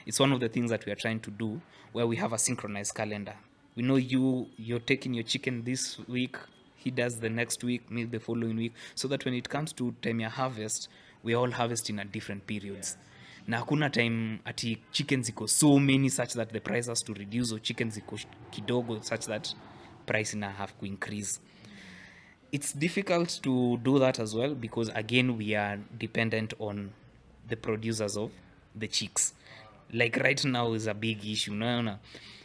It's one of the things that we are trying to do, where we have a synchronized calendar. We know you're taking your chicken this week, he does the next week, me the following week, so that when it comes to time ya harvest, we all harvest in at different periods. Na hakuna time ati chicken ziko so many such that the price has to reduce, or chicken ziko kidogo such that price ina have to increase. It's difficult to do that as well, because again we are dependent on the producers of the chicks. Like right now is a big issue. No.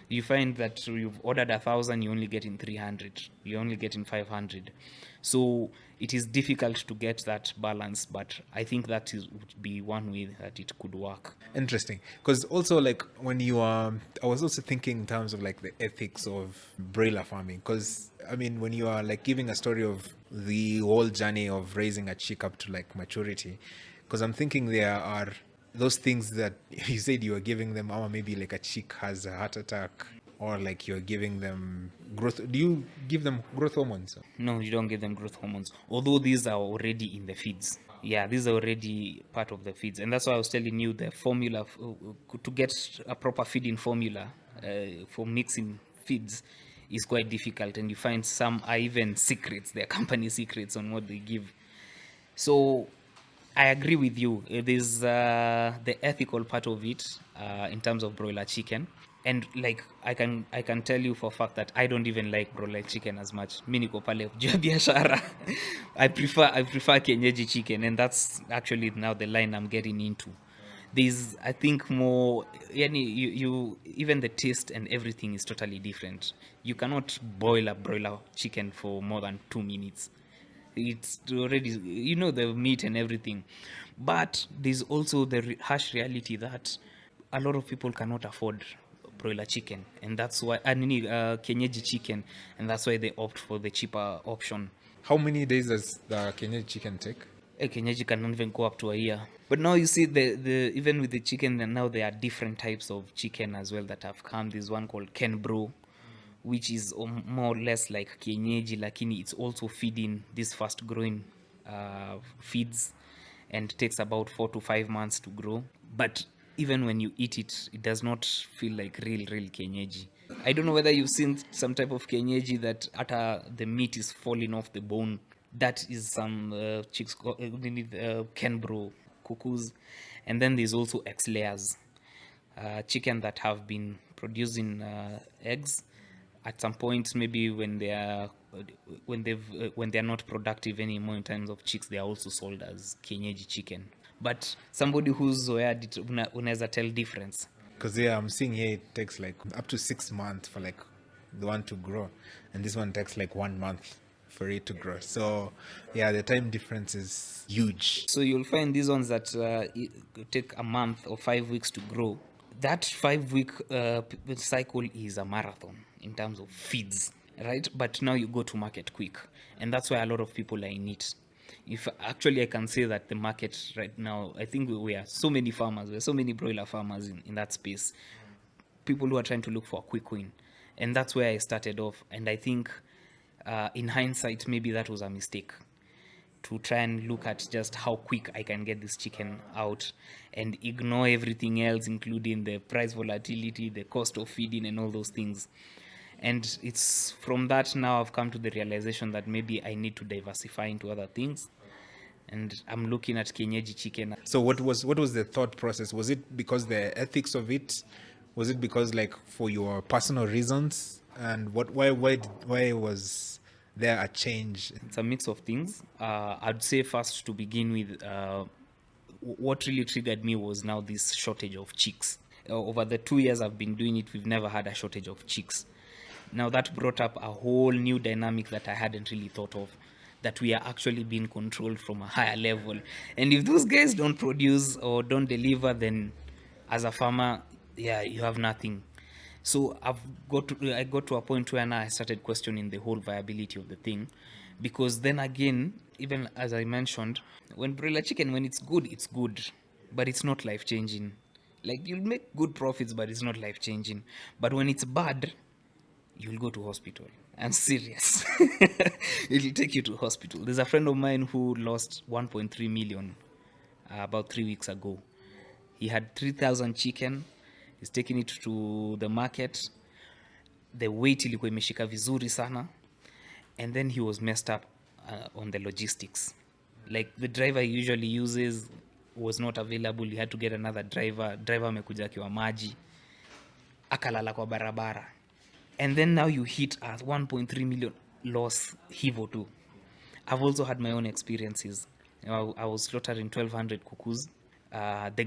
You find that you've ordered 1,000, you're only getting 300, you're only getting 500. So it is difficult to get that balance, but I think that would be one way that it could work. Interesting, because also like when you I was also thinking in terms of like the ethics of broiler farming, because I mean when you are like giving a story of the whole journey of raising a chick up to like maturity, because I'm thinking there are those things that you said you are giving them, or maybe like a chick has a heart attack, or like you're giving them growth. Do you give them growth hormones? No, you don't give them growth hormones, although these are already in the feeds. Yeah, these are already part of the feeds. And that's why I was telling you the formula, to get a proper feeding formula for mixing feeds is quite difficult. And you find some are even secrets, they're company secrets on what they give. So I agree with you. There's the ethical part of it in terms of broiler chicken. And like I can tell you for a fact that I don't even like broiler chicken as much. Mi niko pale juu ya biashara. I prefer kienyeji chicken, and that's actually now the line I'm getting into. There's, I think, more, you even the taste and everything is totally different. You cannot boil a broiler chicken for more than 2 minutes. It's already, the meat and everything. But there's also the harsh reality that a lot of people cannot afford broiler chicken, and that's why kienyeji chicken, and that's why they opt for the cheaper option. How many days does the Kenyan chicken take? Kienyeji cannot even go up to a year. But now you see the even with the chicken, and now there are different types of chicken as well that have come. There's one called Ken Bro, which is more or less like kienyeji, lakini it's also feeding these fast growing feeds, and takes about 4 to 5 months to grow. But even when you eat it, it does not feel like real kienyeji. I don't know whether you've seen some type of kienyeji that after the meat is falling off the bone. That is some chicks, Kenbro cuckoos. And then there's also X layers, chicken that have been producing eggs. At some point, maybe when they are not productive anymore in terms of chicks, they are also sold as kienyeji chicken. But somebody who's zoead it, unaweza tell difference. Because yeah, I'm seeing here it takes like up to 6 months for like the one to grow, and this one takes like 1 month for it to grow. So yeah, the time difference is huge. So you'll find these ones that take a month or 5 weeks to grow. That 5-week cycle is a marathon in terms of feeds, right? But now you go to market quick, and that's why a lot of people are in it. If actually I can say that the market right now, I think we are so many farmers, we are so many broiler farmers in that space, people who are trying to look for a quick win. And that's where I started off. And I think in hindsight, maybe that was a mistake, to try and look at just how quick I can get this chicken out and ignore everything else, including the price volatility, the cost of feeding, and all those things. And it's from that now I've come to the realization that maybe I need to diversify into other things. And I'm looking at kienyeji chicken. So what was the thought process? Was it because the ethics of it? Was it because like for your personal reasons? And why was there a change? It's a mix of things. I'd say first, to begin with, what really triggered me was now this shortage of chicks. Over the 2 years I've been doing it, we've never had a shortage of chicks. Now that brought up a whole new dynamic that I hadn't really thought of, that we are actually being controlled from a higher level. And if those guys don't produce or don't deliver, then as a farmer, yeah, you have nothing. So I got to a point where now I started questioning the whole viability of the thing, because then again, even as I mentioned, when broiler chicken, when it's good, but it's not life changing. Like, you'll make good profits, but it's not life changing. But when it's bad, you'll go to hospital. I'm serious. It'll take you to hospital. There's a friend of mine who lost 1.3 million about 3 weeks ago. He had 3,000 chicken. He's taking it to the market. The weight ilikuwa imeshika vizuri sana. And then he was messed up on the logistics. Like, the driver he usually uses was not available. He had to get another driver. Driver amekuja akiwa maji. Akalala kwa barabara. And then now you hit a 1.3 million loss hivo too. I've also had my own experiences. I was slaughtering 1,200 cuckoos. The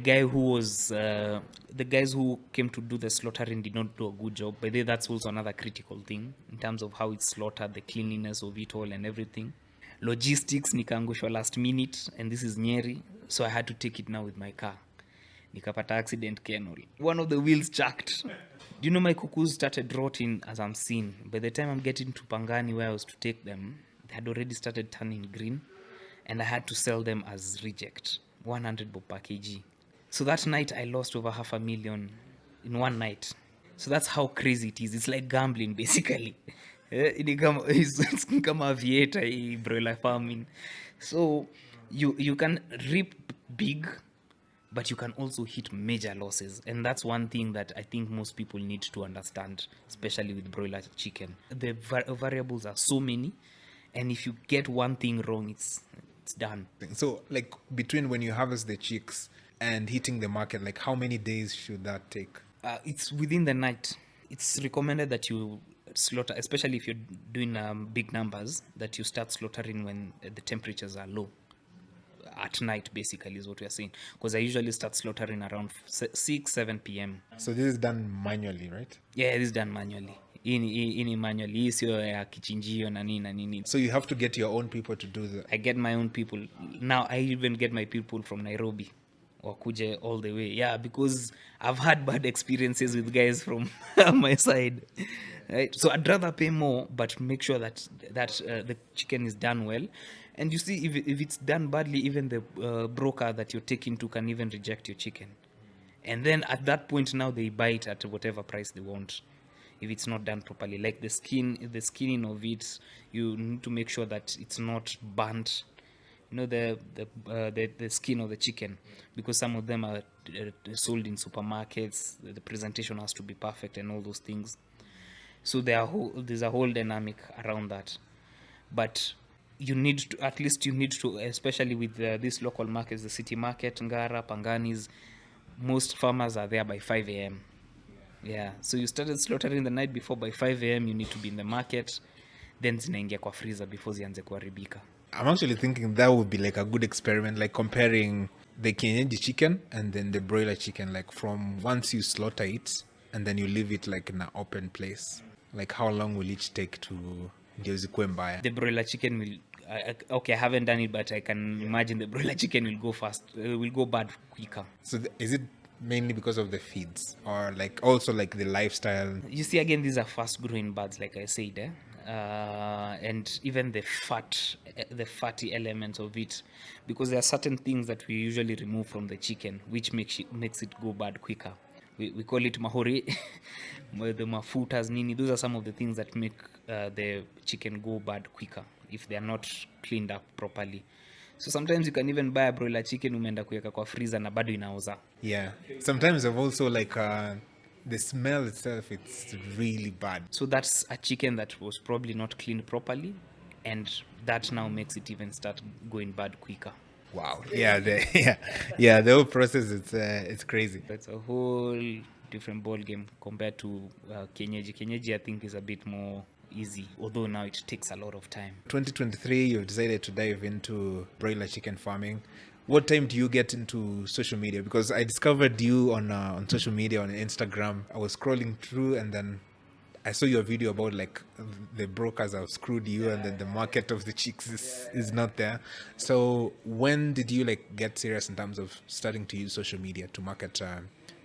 guys who came to do the slaughtering did not do a good job. By the way, that's also another critical thing in terms of how it's slaughtered, the cleanliness of it all and everything. Logistics, nikaangushwa last minute, and this is Nyeri, so I had to take it now with my car. Nikapata accident kennel. One of the wheels chucked. Do you know, my cuckoos started rotting as I'm seeing. By the time I'm getting to Pangani, where I was to take them, they had already started turning green, and I had to sell them as reject, 100 bob per kg. So that night I lost over 500,000 in one night. So that's how crazy it is. It's like gambling, basically. It's kama aviator, broiler farming. So you can reap big, but you can also hit major losses. And that's one thing that I think most people need to understand, especially with broiler chicken. The variables are so many, and if you get one thing wrong, it's done. So like between when you harvest the chicks and hitting the market, like how many days should that take? It's within the night. It's recommended that you slaughter, especially if you're doing big numbers, that you start slaughtering when the temperatures are low. At night, basically, is what we are saying. Because I usually start slaughtering around 6-7 p.m. So this is done manually, right? Yeah, this is done manually. Ini manually. Hii sio ya kichinjio na nini na nini. So you have to get your own people to do that. I get my own people. Now I even get my people from Nairobi. Wakuje all the way. Yeah, because I've had bad experiences with guys from my side. Right? So I'd rather pay more, but make sure that the chicken is done well. And you see, if it's done badly, even the broker that you're taking to can even reject your chicken. And then at that point now they buy it at whatever price they want, if it's not done properly. Like the skinning of it, you need to make sure that it's not burnt. You know, the skin of the chicken, because some of them are sold in supermarkets. The presentation has to be perfect and all those things. So there's a whole dynamic around that. But you need to, especially with these local markets, the city market, Ngara, Panganis, most farmers are there by 5 a.m. Yeah, so you started slaughtering the night before. By 5 a.m. you need to be in the market, then zinaingia kwa freezer before zianze kuharibika. I'm actually thinking that would be like a good experiment, like comparing the kienyeji chicken and then the broiler chicken, like from once you slaughter it and then you leave it like in an open place. Like how long will each take to ndio zikuwe mbaya? The broiler chicken will, okay, I haven't done it, but I can imagine the broiler chicken will go fast, will go bad quicker. So is it mainly because of the feeds or like also like the lifestyle? You see, again, these are fast growing birds, like I said. and even the fatty elements of it, because there are certain things that we usually remove from the chicken which makes it go bad quicker. We call it mahori, the mafutas nini. Those are some of the things that make the chicken go bad quicker if they are not cleaned up properly. So sometimes you can even buy a broiler chicken umeenda kuweka kwa freezer na bado inaoza. Yeah. Sometimes I've also like the smell itself, it's really bad. So that's a chicken that was probably not cleaned properly, and that now makes it even start going bad quicker. Wow. Yeah. Yeah. The whole process, it's crazy. That's a whole different ball game compared to kienyeji. Kienyeji, I think, is a bit more easy, although now it takes a lot of time. 2023, you've decided to dive into broiler chicken farming. What time do you get into social media? Because I discovered you on social media, on Instagram. I was scrolling through, and then I saw your video about like the brokers have screwed you, and then the market of the chicks is not there. So when did you like get serious in terms of starting to use social media to market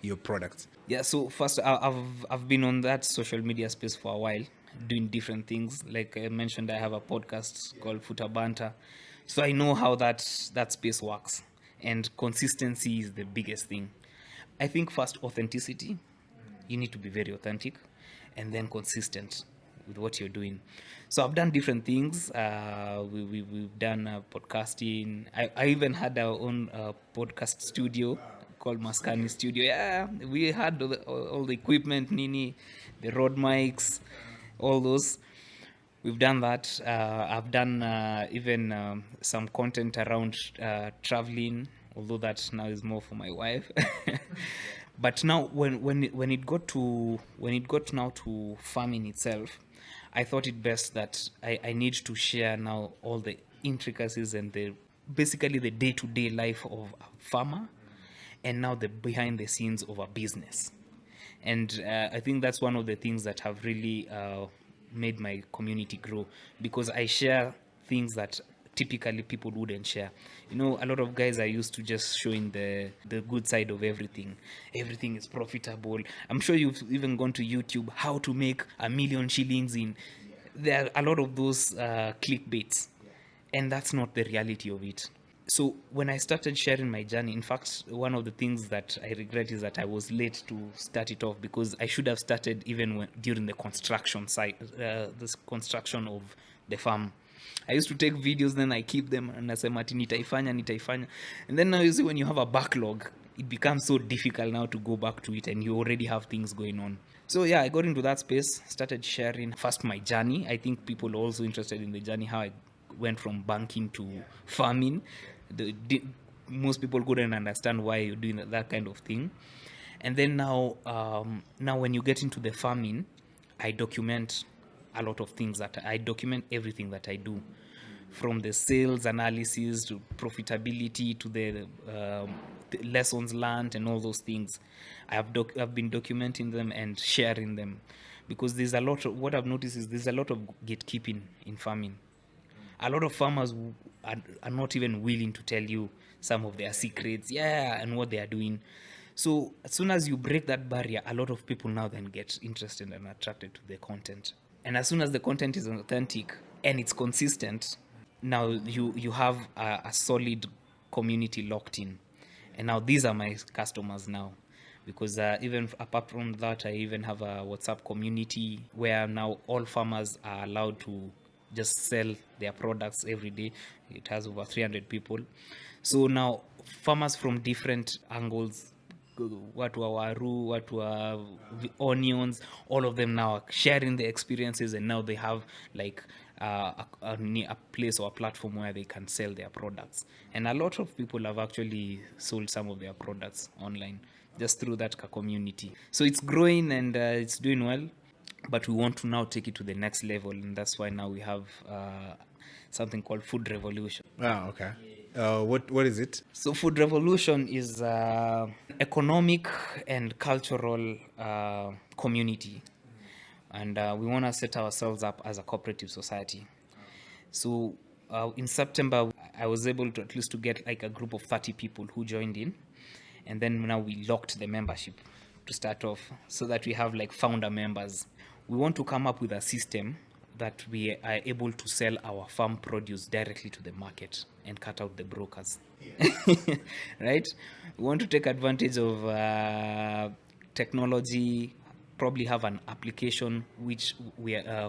your products? Yeah, so first, I've been on that social media space for a while, doing different things. Like I mentioned, I have a podcast called Futa Banter, so I know how that space works, and consistency is the biggest thing. I think first, authenticity. You need to be very authentic, and then consistent with what you're doing. So I've done different things. We've done podcasting. I even had our own podcast studio called Maskani Studio. Yeah, we had all the equipment, Nini, the road mics, all those. We've done that. I've done even some content around traveling, although that now is more for my wife. But now, when it got now to farming itself, I thought it best that I need to share now all the intricacies and basically the day-to-day life of a farmer, and now the behind the scenes of a business. And I think that's one of the things that have really made my community grow, because I share things that typically people wouldn't share. You know, a lot of guys are used to just showing the good side of everything. Everything is profitable. I'm sure you've even gone to YouTube, how to make 1 million shillings in. There are a lot of those clickbaits, and that's not the reality of it. So when I started sharing my journey, in fact, one of the things that I regret is that I was late to start it off, because I should have started even during the construction site, this construction of the farm. I used to take videos, then I keep them, and I say, Martin, nitaifanya. And then now you see, when you have a backlog, it becomes so difficult now to go back to it, and you already have things going on. So yeah, I got into that space, started sharing first my journey. I think people are also interested in the journey, how I went from banking to farming. Most people couldn't understand why you're doing that kind of thing. And then now when you get into the farming, I document a lot of things. I document everything that I do, from the sales analysis to profitability to the lessons learned and all those things. I've been documenting them and sharing them, because there's a lot of, what I've noticed is there's a lot of gatekeeping in farming. A lot of farmers are not even willing to tell you some of their secrets, and what they are doing. So as soon as you break that barrier, a lot of people now then get interested and attracted to the content. And as soon as the content is authentic and it's consistent, now you have a solid community locked in. And now these are my customers now, because even apart from that, I even have a WhatsApp community where now all farmers are allowed to just sell their products every day. It has over 300 people. So now farmers from different angles, watu wa waru, watu wa onions, all of them now are sharing their experiences, and now they have like a place or a platform where they can sell their products. And a lot of people have actually sold some of their products online just through that community. So it's growing, and it's doing well. But we want to now take it to the next level, and that's why now we have something called Food Revolution. Oh, okay. What is it? So Food Revolution is economic and cultural community, and we want to set ourselves up as a cooperative society. So in September, I was able to at least to get like a group of 30 people who joined in, and then now we locked the membership to start off, so that we have like founder members. We want to come up with a system that we are able to sell our farm produce directly to the market and cut out the brokers. Right? We want to take advantage of technology, probably have an application which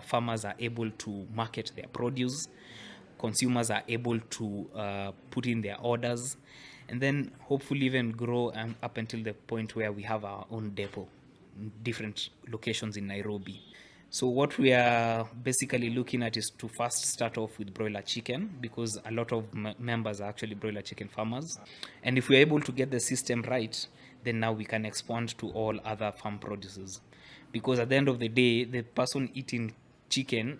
farmers are able to market their produce, consumers are able to put in their orders, and then hopefully even grow up until the point where we have our own depot in different locations in Nairobi. So what we are basically looking at is to first start off with broiler chicken, because a lot of members are actually broiler chicken farmers. And if we're able to get the system right, then now we can expand to all other farm produces. Because at the end of the day, the person eating chicken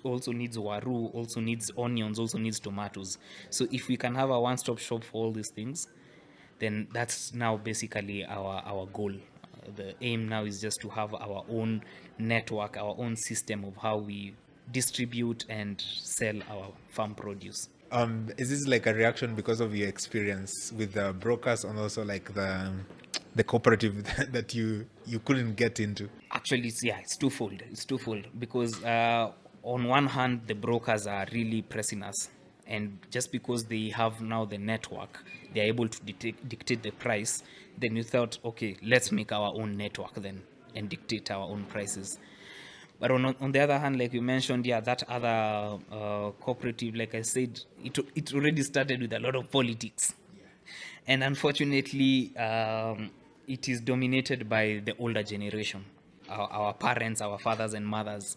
also needs waru, also needs onions, also needs tomatoes. So if we can have a one-stop shop for all these things, then that's now basically our goal. The aim now is just to have our own network, our own system of how we distribute and sell our farm produce. Is this like a reaction because of your experience with the brokers and also like the cooperative that you couldn't get into? Actually, it's twofold. It's twofold because on one hand, the brokers are really pressing us, and just because they have now the network, they are able to dictate the price. Then we thought, okay, let's make our own network then and dictate our own prices. But on the other hand, like you mentioned, that other cooperative, like I said, it already started with a lot of politics. And unfortunately, it is dominated by the older generation, our parents, our fathers and mothers.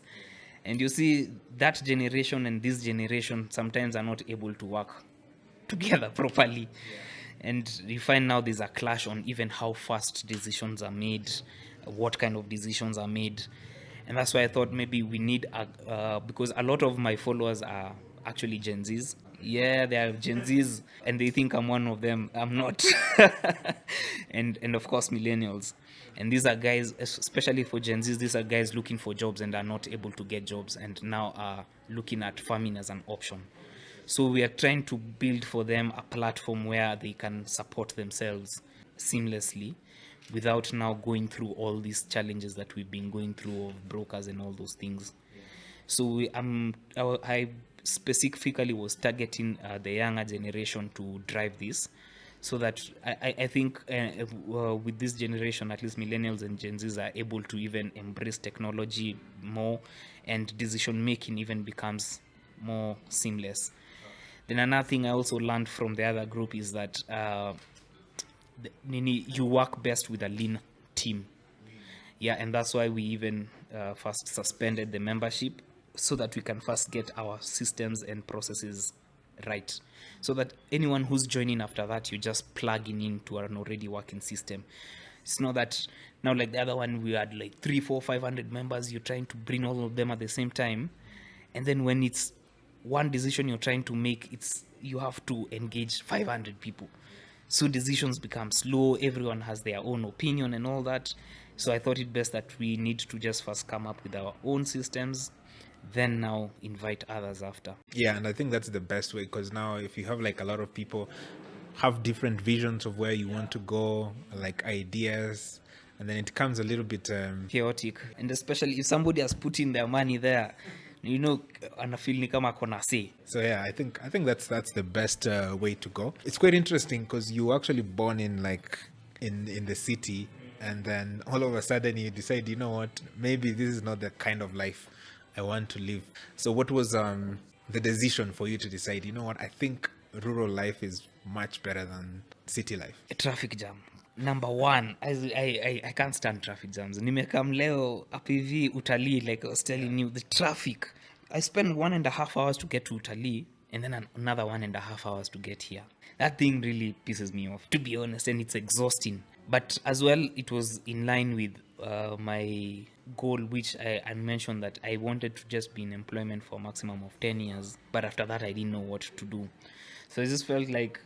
And you see, that generation and this generation sometimes are not able to work together properly. And you find now there's a clash on even how fast decisions are made, what kind of decisions are made. And that's why I thought maybe we need, because a lot of my followers are actually Gen Zs. Yeah, they are Gen Zs, and they think I'm one of them. I'm not. and of course, millennials. And these are guys, especially for Gen Zs, these are guys looking for jobs and are not able to get jobs, and now are looking at farming as an option. So we are trying to build for them a platform where they can support themselves seamlessly without now going through all these challenges that we've been going through of brokers and all those things. So I specifically was targeting the younger generation to drive this, so that I think with this generation, at least millennials and Gen Zs are able to even embrace technology more, and decision making even becomes more seamless. Then another thing I also learned from the other group is that you work best with a lean team. Yeah, and that's why we even first suspended the membership, so that we can first get our systems and processes right. So that anyone who's joining after that, you just plugging into an already working system. It's not that now, like the other one, we had like 300, 400, 500 members, you're trying to bring all of them at the same time. And then when it's one decision you're trying to make, you have to engage 500 people. So decisions become slow, everyone has their own opinion and all that. So I thought it best that we need to just first come up with our own systems, then now invite others after. Yeah, and I think that's the best way, because now if you have like a lot of people have different visions of where you want to go, like ideas, and then it becomes a little bit chaotic. And especially if somebody has put in their money there, anafeel ni kama kona say. So yeah, I think that's the best way to go. It's quite interesting because you were actually born in the city, and then all of a sudden you decide, you know what, maybe this is not the kind of life I want to live. So what was the decision for you to decide, you know what, I think rural life is much better than city life? A traffic jam. Number one, I can't stand traffic jams. Nimekam leo apivi utalii, like I was telling you, the traffic. I spend 1.5 hours to get to Utalii, and then another 1.5 hours to get here. That thing really pisses me off, to be honest, and it's exhausting. But as well, it was in line with my goal, which I mentioned that I wanted to just be in employment for a maximum of 10 years. But after that, I didn't know what to do. So I just felt like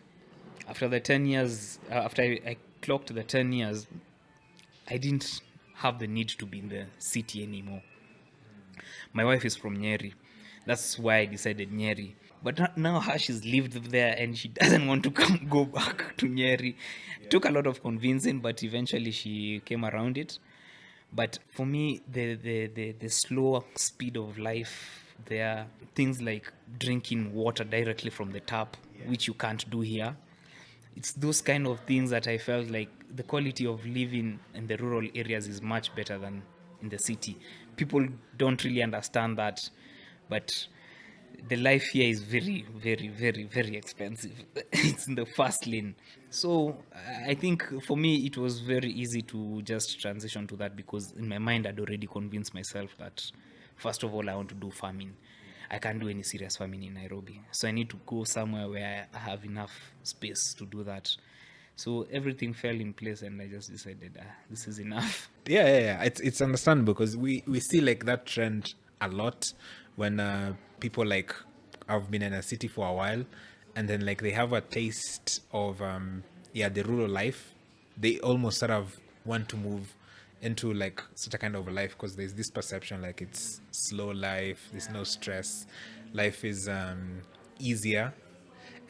after the 10 years, after I clocked the 10 years, I didn't have the need to be in the city anymore. My wife is from Nyeri. That's why I decided Nyeri. But now she's lived there and she doesn't want to go back to Nyeri. It took a lot of convincing, but eventually she came around it. But for me, the slow speed of life, there are things like drinking water directly from the tap, which you can't do here. It's those kind of things that I felt like the quality of living in the rural areas is much better than in the city. People don't really understand that, but the life here is very, very, very, very expensive. It's in the fast lane. So I think for me, it was very easy to just transition to that because in my mind, I'd already convinced myself that, first of all, I want to do farming. I can't do any serious farming in Nairobi. So I need to go somewhere where I have enough space to do that. So everything fell in place, and I just decided, this is enough. Yeah. It's understandable because we see like that trend a lot when people like have been in a city for a while, and then like they have a taste of the rural life. They almost sort of want to move into like such a kind of a life because there's this perception like it's slow life, there's no stress, life is easier,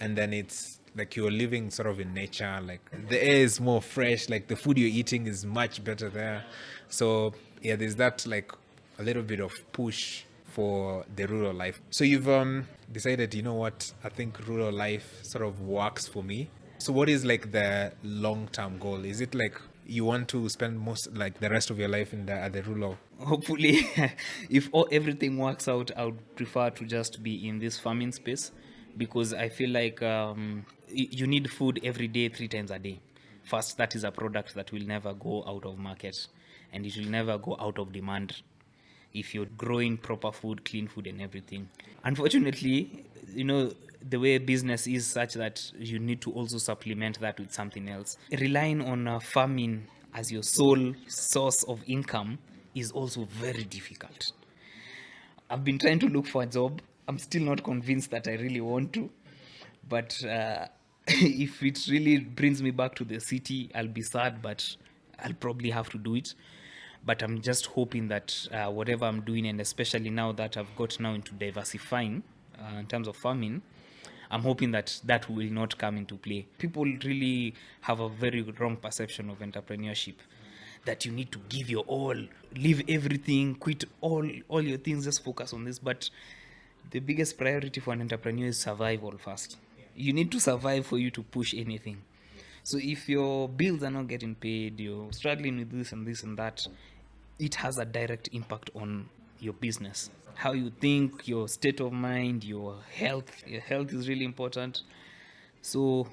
and then it's like you're living sort of in nature, like the air is more fresh, like the food you're eating is much better there. So yeah, there's that like a little bit of push for the rural life. So you've decided, you know what, I think rural life sort of works for me. So what is like the long-term goal? Is it like you want to spend most like the rest of your life in the at the rural? Hopefully, if everything works out, I would prefer to just be in this farming space because I feel like you need food every day, 3 times a day. First, that is a product that will never go out of market and it will never go out of demand if you're growing proper food, clean food, and everything. Unfortunately, the way business is such that you need to also supplement that with something else. Relying on farming as your sole source of income is also very difficult. I've been trying to look for a job. I'm still not convinced that I really want to. But if it really brings me back to the city, I'll be sad, but I'll probably have to do it. But I'm just hoping that whatever I'm doing, and especially now that I've got now into diversifying in terms of farming, I'm hoping that that will not come into play. People really have a very wrong perception of entrepreneurship, that you need to give your all, leave everything, quit all your things, just focus on this. But the biggest priority for an entrepreneur is survival first. You need to survive for you to push anything. So if your bills are not getting paid, you're struggling with this and this and that, it has a direct impact on your business. How you think, your state of mind, your health. Your health is really important. So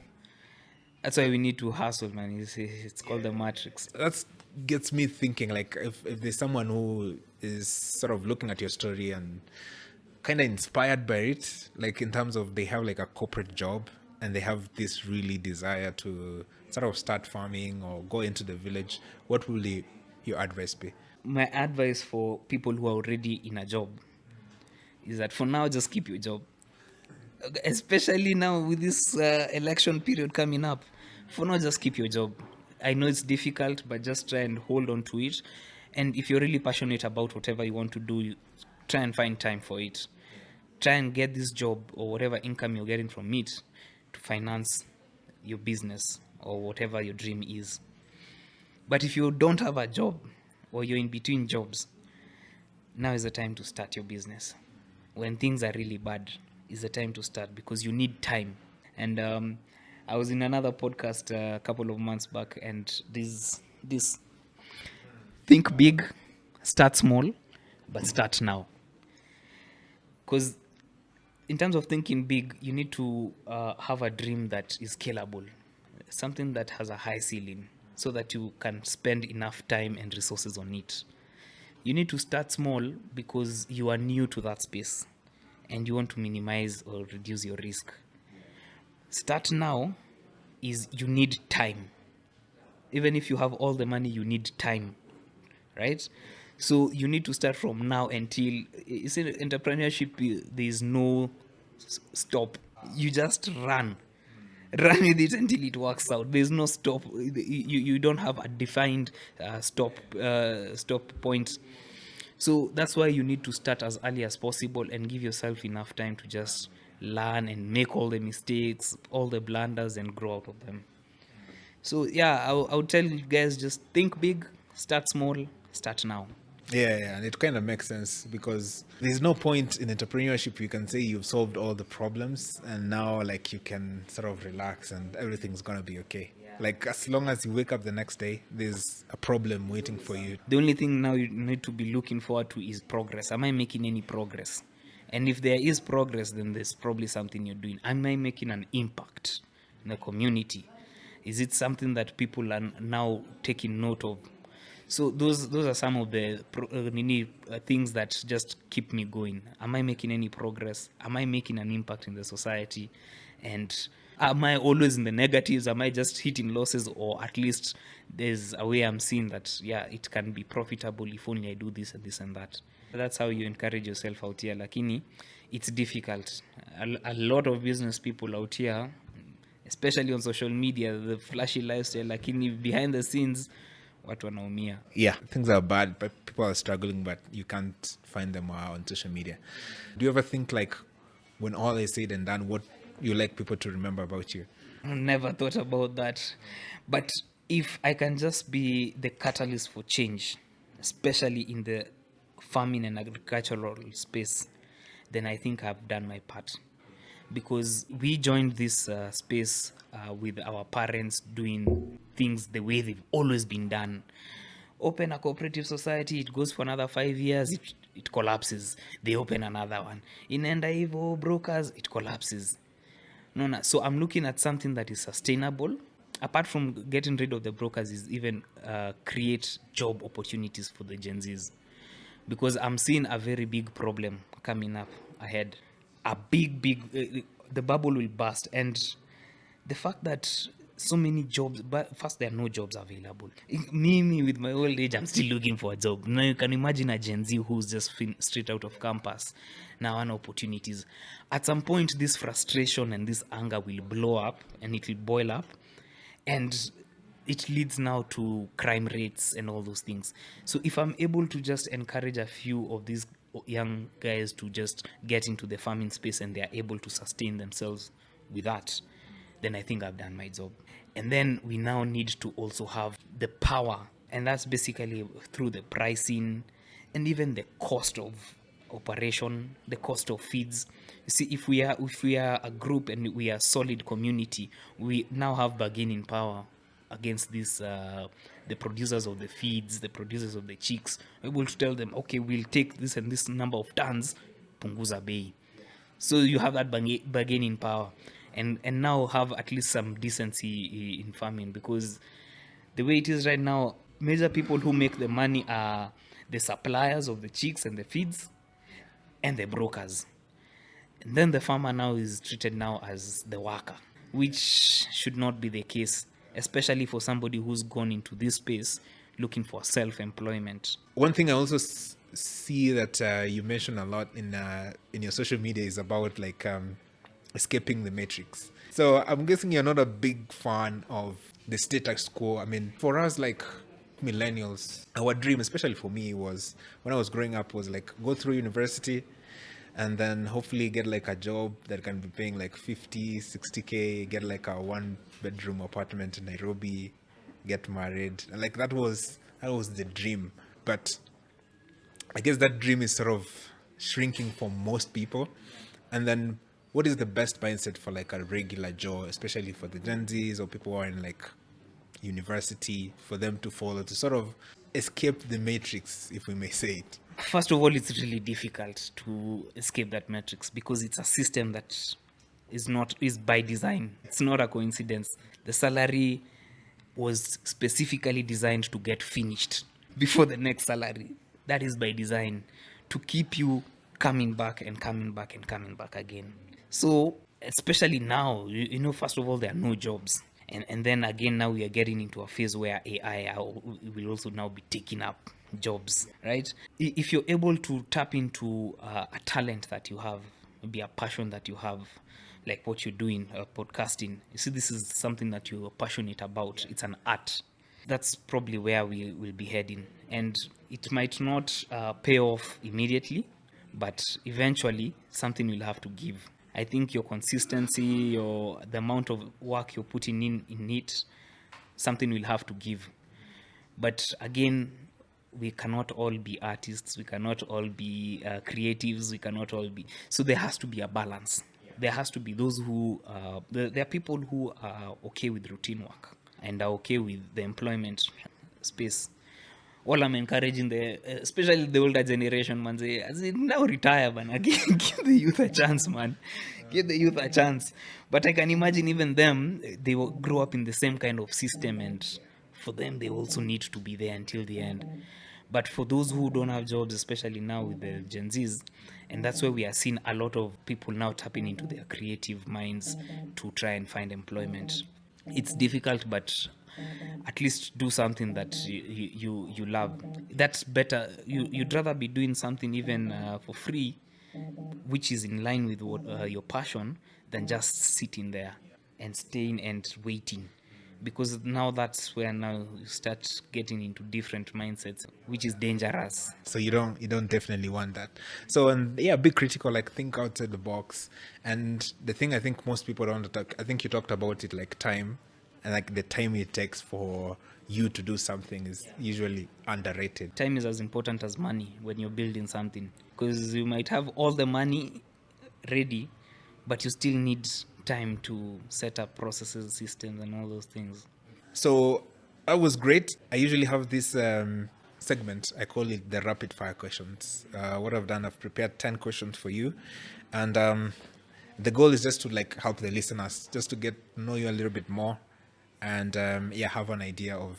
that's why we need to hustle, man. It's called the matrix. That gets me thinking like if there's someone who is sort of looking at your story and kind of inspired by it, like in terms of they have like a corporate job and they have this really desire to sort of start farming or go into the village, what will your advice be? My advice for people who are already in a job is that for now, just keep your job. Especially now with this election period coming up. For now, just keep your job. I know it's difficult, but just try and hold on to it. And if you're really passionate about whatever you want to do, try and find time for it. Try and get this job or whatever income you're getting from it to finance your business or whatever your dream is. But if you don't have a job or you're in between jobs, now is the time to start your business. When things are really bad, is the time to start because you need time. And I was in another podcast a couple of months back, and this think big, start small, but start now. Because in terms of thinking big, you need to have a dream that is scalable, something that has a high ceiling, so that you can spend enough time and resources on it. You need to start small because you are new to that space and you want to minimize or reduce your risk. Start now is you need time. Even if you have all the money, you need time, right? So you need to start from now until, you see, entrepreneurship, there is no stop. You just run with it until it works out. There's no stop. You don't have a defined stop point. So that's why you need to start as early as possible and give yourself enough time to just learn and make all the mistakes, all the blunders, and grow out of them. So yeah, I would tell you guys, just think big, start small, start now. Yeah, and it kind of makes sense because there's no point in entrepreneurship you can say you've solved all the problems and now like you can sort of relax and everything's gonna be okay. Like as long as you wake up the next day, there's a problem waiting for you. The only thing now you need to be looking forward to is progress. Am I making any progress? And if there is progress, then there's probably something you're doing. Am I making an impact in the community? Is it something that people are now taking note of? So those are some of the things that just keep me going. Am I making any progress? Am I making an impact in the society? And am I always in the negatives? Am I just hitting losses? Or at least there's a way I'm seeing that, yeah, it can be profitable if only I do this and this and that. That's how you encourage yourself out here. Lakini, it's difficult. A lot of business people out here, especially on social media, the flashy lifestyle, lakini behind the scenes, watu wanaumia. Yeah, things are bad, but people are struggling, but you can't find them on social media. Do you ever think like when all is said and done, what you like people to remember about you? Never thought about that. But if I can just be the catalyst for change, especially in the farming and agricultural space, then I think I've done my part. Because we joined this space with our parents doing things the way they've always been done. Open a cooperative society, it goes for another 5 years, it collapses. They open another one. Inaenda hivyo, brokers, it collapses. No. So I'm looking at something that is sustainable. Apart from getting rid of the brokers, is even create job opportunities for the Gen Zs. Because I'm seeing a very big problem coming up ahead. A big, the bubble will burst. And the fact that so many jobs, but first there are no jobs available. Me with my old age, I'm still looking for a job. Now you can imagine a Gen Z who's just straight out of campus. Now on opportunities. At some point, this frustration and this anger will blow up and it will boil up. And it leads now to crime rates and all those things. So if I'm able to just encourage a few of these young guys to just get into the farming space and they are able to sustain themselves with that, then I think I've done my job. And then we now need to also have the power, and that's basically through the pricing and even the cost of operation, the cost of feeds. You see, if we are a group and we are a solid community, we now have bargaining power against this the producers of the feeds, the producers of the chicks. We're able to tell them, okay, we'll take this and this number of tons, punguza bei. So you have that bargaining power, and now have at least some decency in farming, because the way it is right now, major people who make the money are the suppliers of the chicks and the feeds and the brokers. And then the farmer now is treated now as the worker, which should not be the case, especially for somebody who's gone into this space looking for self-employment. One thing I also see that you mention a lot in your social media is about like escaping the matrix. So I'm guessing you're not a big fan of the status quo. I mean, for us like millennials, our dream, especially for me, was when I was growing up, was like go through university and then hopefully get like a job that can be paying like 50, 60K, get like a 1-bedroom apartment in Nairobi, get married. And like that was the dream. But I guess that dream is sort of shrinking for most people. And then what is the best mindset for like a regular Joe, especially for the Gen Zs or people who are in like university, for them to follow to sort of escape the matrix, if we may say it? First of all, it's really difficult to escape that matrix because it's a system that is by design. It's not a coincidence. The salary was specifically designed to get finished before the next salary. That is by design, to keep you coming back and coming back and coming back again. So especially now, first of all, there are no jobs. And then again, now we are getting into a phase where AI will also now be taking up jobs, right? If you're able to tap into a talent that you have, maybe a passion that you have, like what you're doing, podcasting, you see, this is something that you're passionate about. It's an art. That's probably where we will be heading. And it might not pay off immediately, but eventually something will have to give. I think your consistency, the amount of work you're putting in it, something will have to give. But again, we cannot all be artists, we cannot all be creatives, we cannot all be, so there has to be a balance. There has to be those who there are people who are okay with routine work and are okay with the employment space. All I'm encouraging especially the older generation, man, say, as in, now retire, man. Give the youth a chance, man. Give the youth a chance. But I can imagine even them, they will grow up in the same kind of system, and for them, they also need to be there until the end. But for those who don't have jobs, especially now with the Gen Zs, and that's where we are seeing a lot of people now tapping into their creative minds to try and find employment. It's difficult, but at least do something that you love. That's better. You'd rather be doing something even for free, which is in line with what your passion, than just sitting there and staying and waiting. Because now that's where now you start getting into different mindsets, which is dangerous. So you don't definitely want that. So and yeah, be critical, like think outside the box. And the thing I think most people don't talk, I think you talked about it, like time, and like the time it takes for you to do something is usually underrated. Time is as important as money when you're building something, because you might have all the money ready, but you still need time to set up processes, systems, and all those things. So that was great. I usually have this segment. I call it the rapid fire questions. What I've done, I've prepared 10 questions for you, and the goal is just to like help the listeners, just to get to know you a little bit more, and have an idea of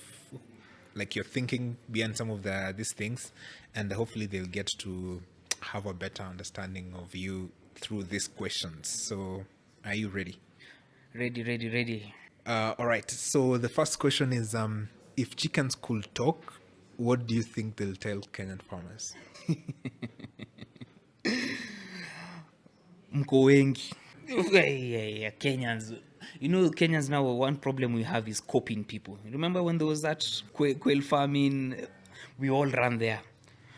like your thinking behind some of these things, and hopefully they'll get to have a better understanding of you through these questions. So, are you ready? Ready. All right. So the first question is, if chickens could talk, what do you think they'll tell Kenyan farmers? Mko wengi. Yeah, Kenyans. You know, Kenyans now, one problem we have is copying people. Remember when there was that quail farming? We all ran there.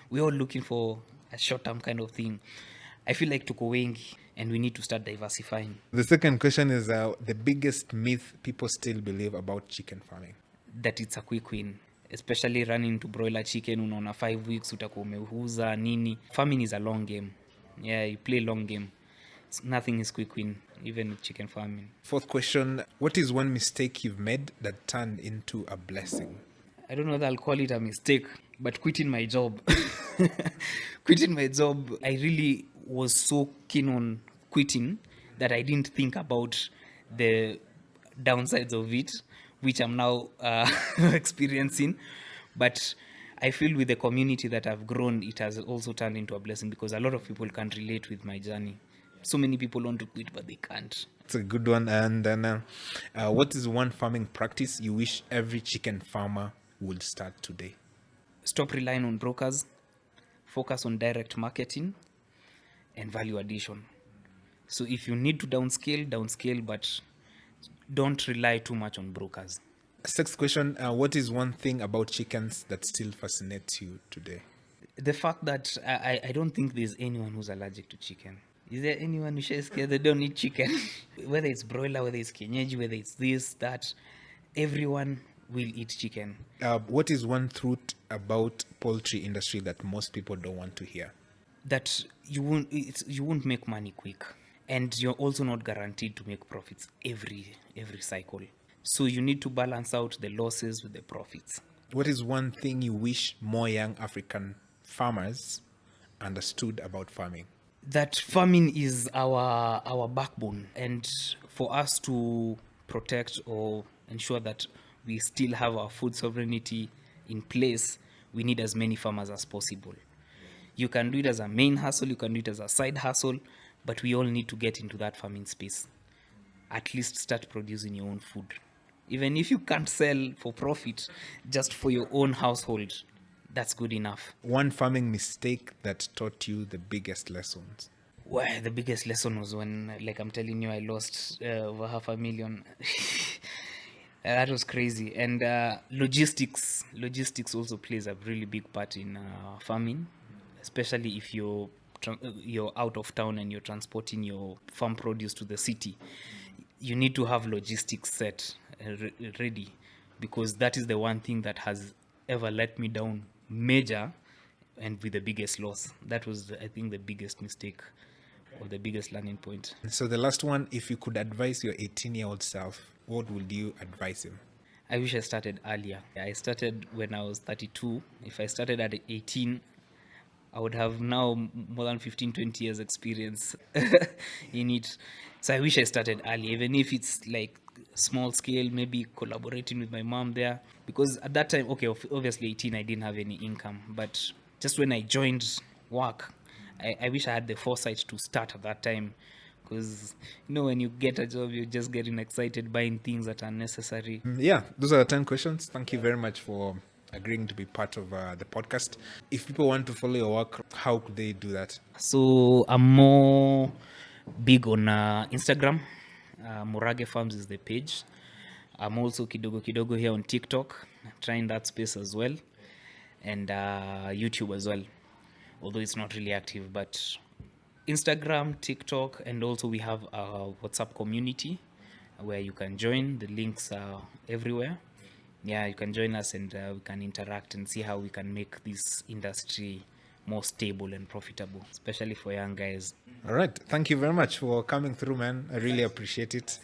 We all looking for a short-term kind of thing. I feel like tuko wengi, and we need to start diversifying. The second question is, the biggest myth people still believe about chicken farming. That it's a quick win, especially running into broiler chicken. Unaona 5 weeks utakuwa umeuza nini. Farming is a long game. Yeah, you play long game. Nothing is quick win, even with chicken farming. Fourth question, what is one mistake you've made that turned into a blessing? I don't know whether I'll call it a mistake, but quitting my job. Quitting my job, I really was so keen on quitting that I didn't think about the downsides of it, which I'm now experiencing. But I feel with the community that I've grown, it has also turned into a blessing, because a lot of people can relate with my journey. So many people want to quit, but they can't. It's a good one. And then, what is one farming practice you wish every chicken farmer would start today? Stop relying on brokers, focus on direct marketing and value addition. So if you need to downscale, but don't rely too much on brokers. Sixth question, what is one thing about chickens that still fascinates you today? The fact that I don't think there's anyone who's allergic to chicken. Is there anyone who shares scared they don't eat chicken? Whether it's broiler, whether it's kienyeji, whether it's this, that, everyone will eat chicken. What is one truth about poultry industry that most people don't want to hear? That you won't make money quick, and you're also not guaranteed to make profits every cycle. So you need to balance out the losses with the profits. What is one thing you wish more young African farmers understood about farming? That farming is our backbone, and for us to protect or ensure that we still have our food sovereignty in place, we need as many farmers as possible. You can do it as a main hustle, you can do it as a side hustle, but we all need to get into that farming space. At least start producing your own food. Even if you can't sell for profit, just for your own household, that's good enough. One farming mistake that taught you the biggest lessons? Well, the biggest lesson was when, like I'm telling you, I lost over $500,000. That was crazy. And logistics also plays a really big part in farming, especially if you're out of town and you're transporting your farm produce to the city. You need to have logistics set ready, because that is the one thing that has ever let me down major and with the biggest loss. That was, I think, the biggest mistake or the biggest learning point. So the last one, if you could advise your 18-year-old self, what would you advise him? I wish I started earlier. I started when I was 32. If I started at 18, I would have now more than 15, 20 years experience in it. So I wish I started early, even if it's like small scale, maybe collaborating with my mom there. Because at that time, okay, obviously 18, I didn't have any income. But just when I joined work, I wish I had the foresight to start at that time. Because, when you get a job, you're just getting excited, buying things that are necessary. Yeah, those are the 10 questions. Thank you very much for agreeing to be part of the podcast. If people want to follow your work, how could they do that? So I'm more big on Instagram. Murage Farms is the page. I'm also kidogo here on TikTok, trying that space as well, and YouTube as well, although it's not really active. But Instagram, TikTok, and also we have a WhatsApp community where you can join. The links are everywhere. Yeah, you can join us and we can interact and see how we can make this industry more stable and profitable, especially for young guys. All right. Thank you very much for coming through, man. I really appreciate it.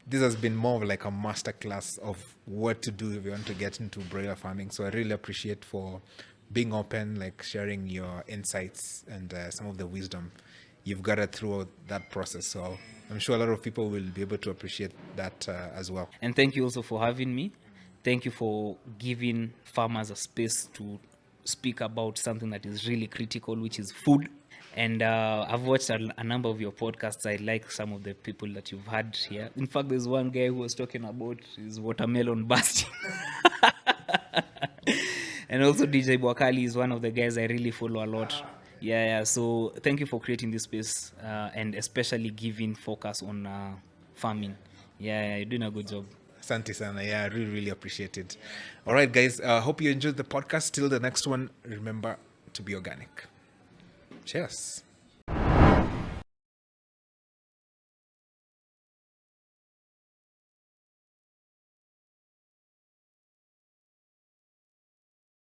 This has been more of like a masterclass of what to do if you want to get into broiler farming. So I really appreciate for being open, like sharing your insights and some of the wisdom you've gathered throughout that process. So I'm sure a lot of people will be able to appreciate that as well. And thank you also for having me. Thank you for giving farmers a space to speak about something that is really critical, which is food. And I've watched a number of your podcasts. I like some of the people that you've had here. In fact, there's one guy who was talking about his watermelon bursting. And also DJ Bwakali is one of the guys I really follow a lot. Yeah. So thank you for creating this space and especially giving focus on farming. Yeah, you're doing a good job. Asante sana. Yeah, I really appreciate it. All right, guys. Hope you enjoyed the podcast. Till the next one, remember to be organic. Cheers.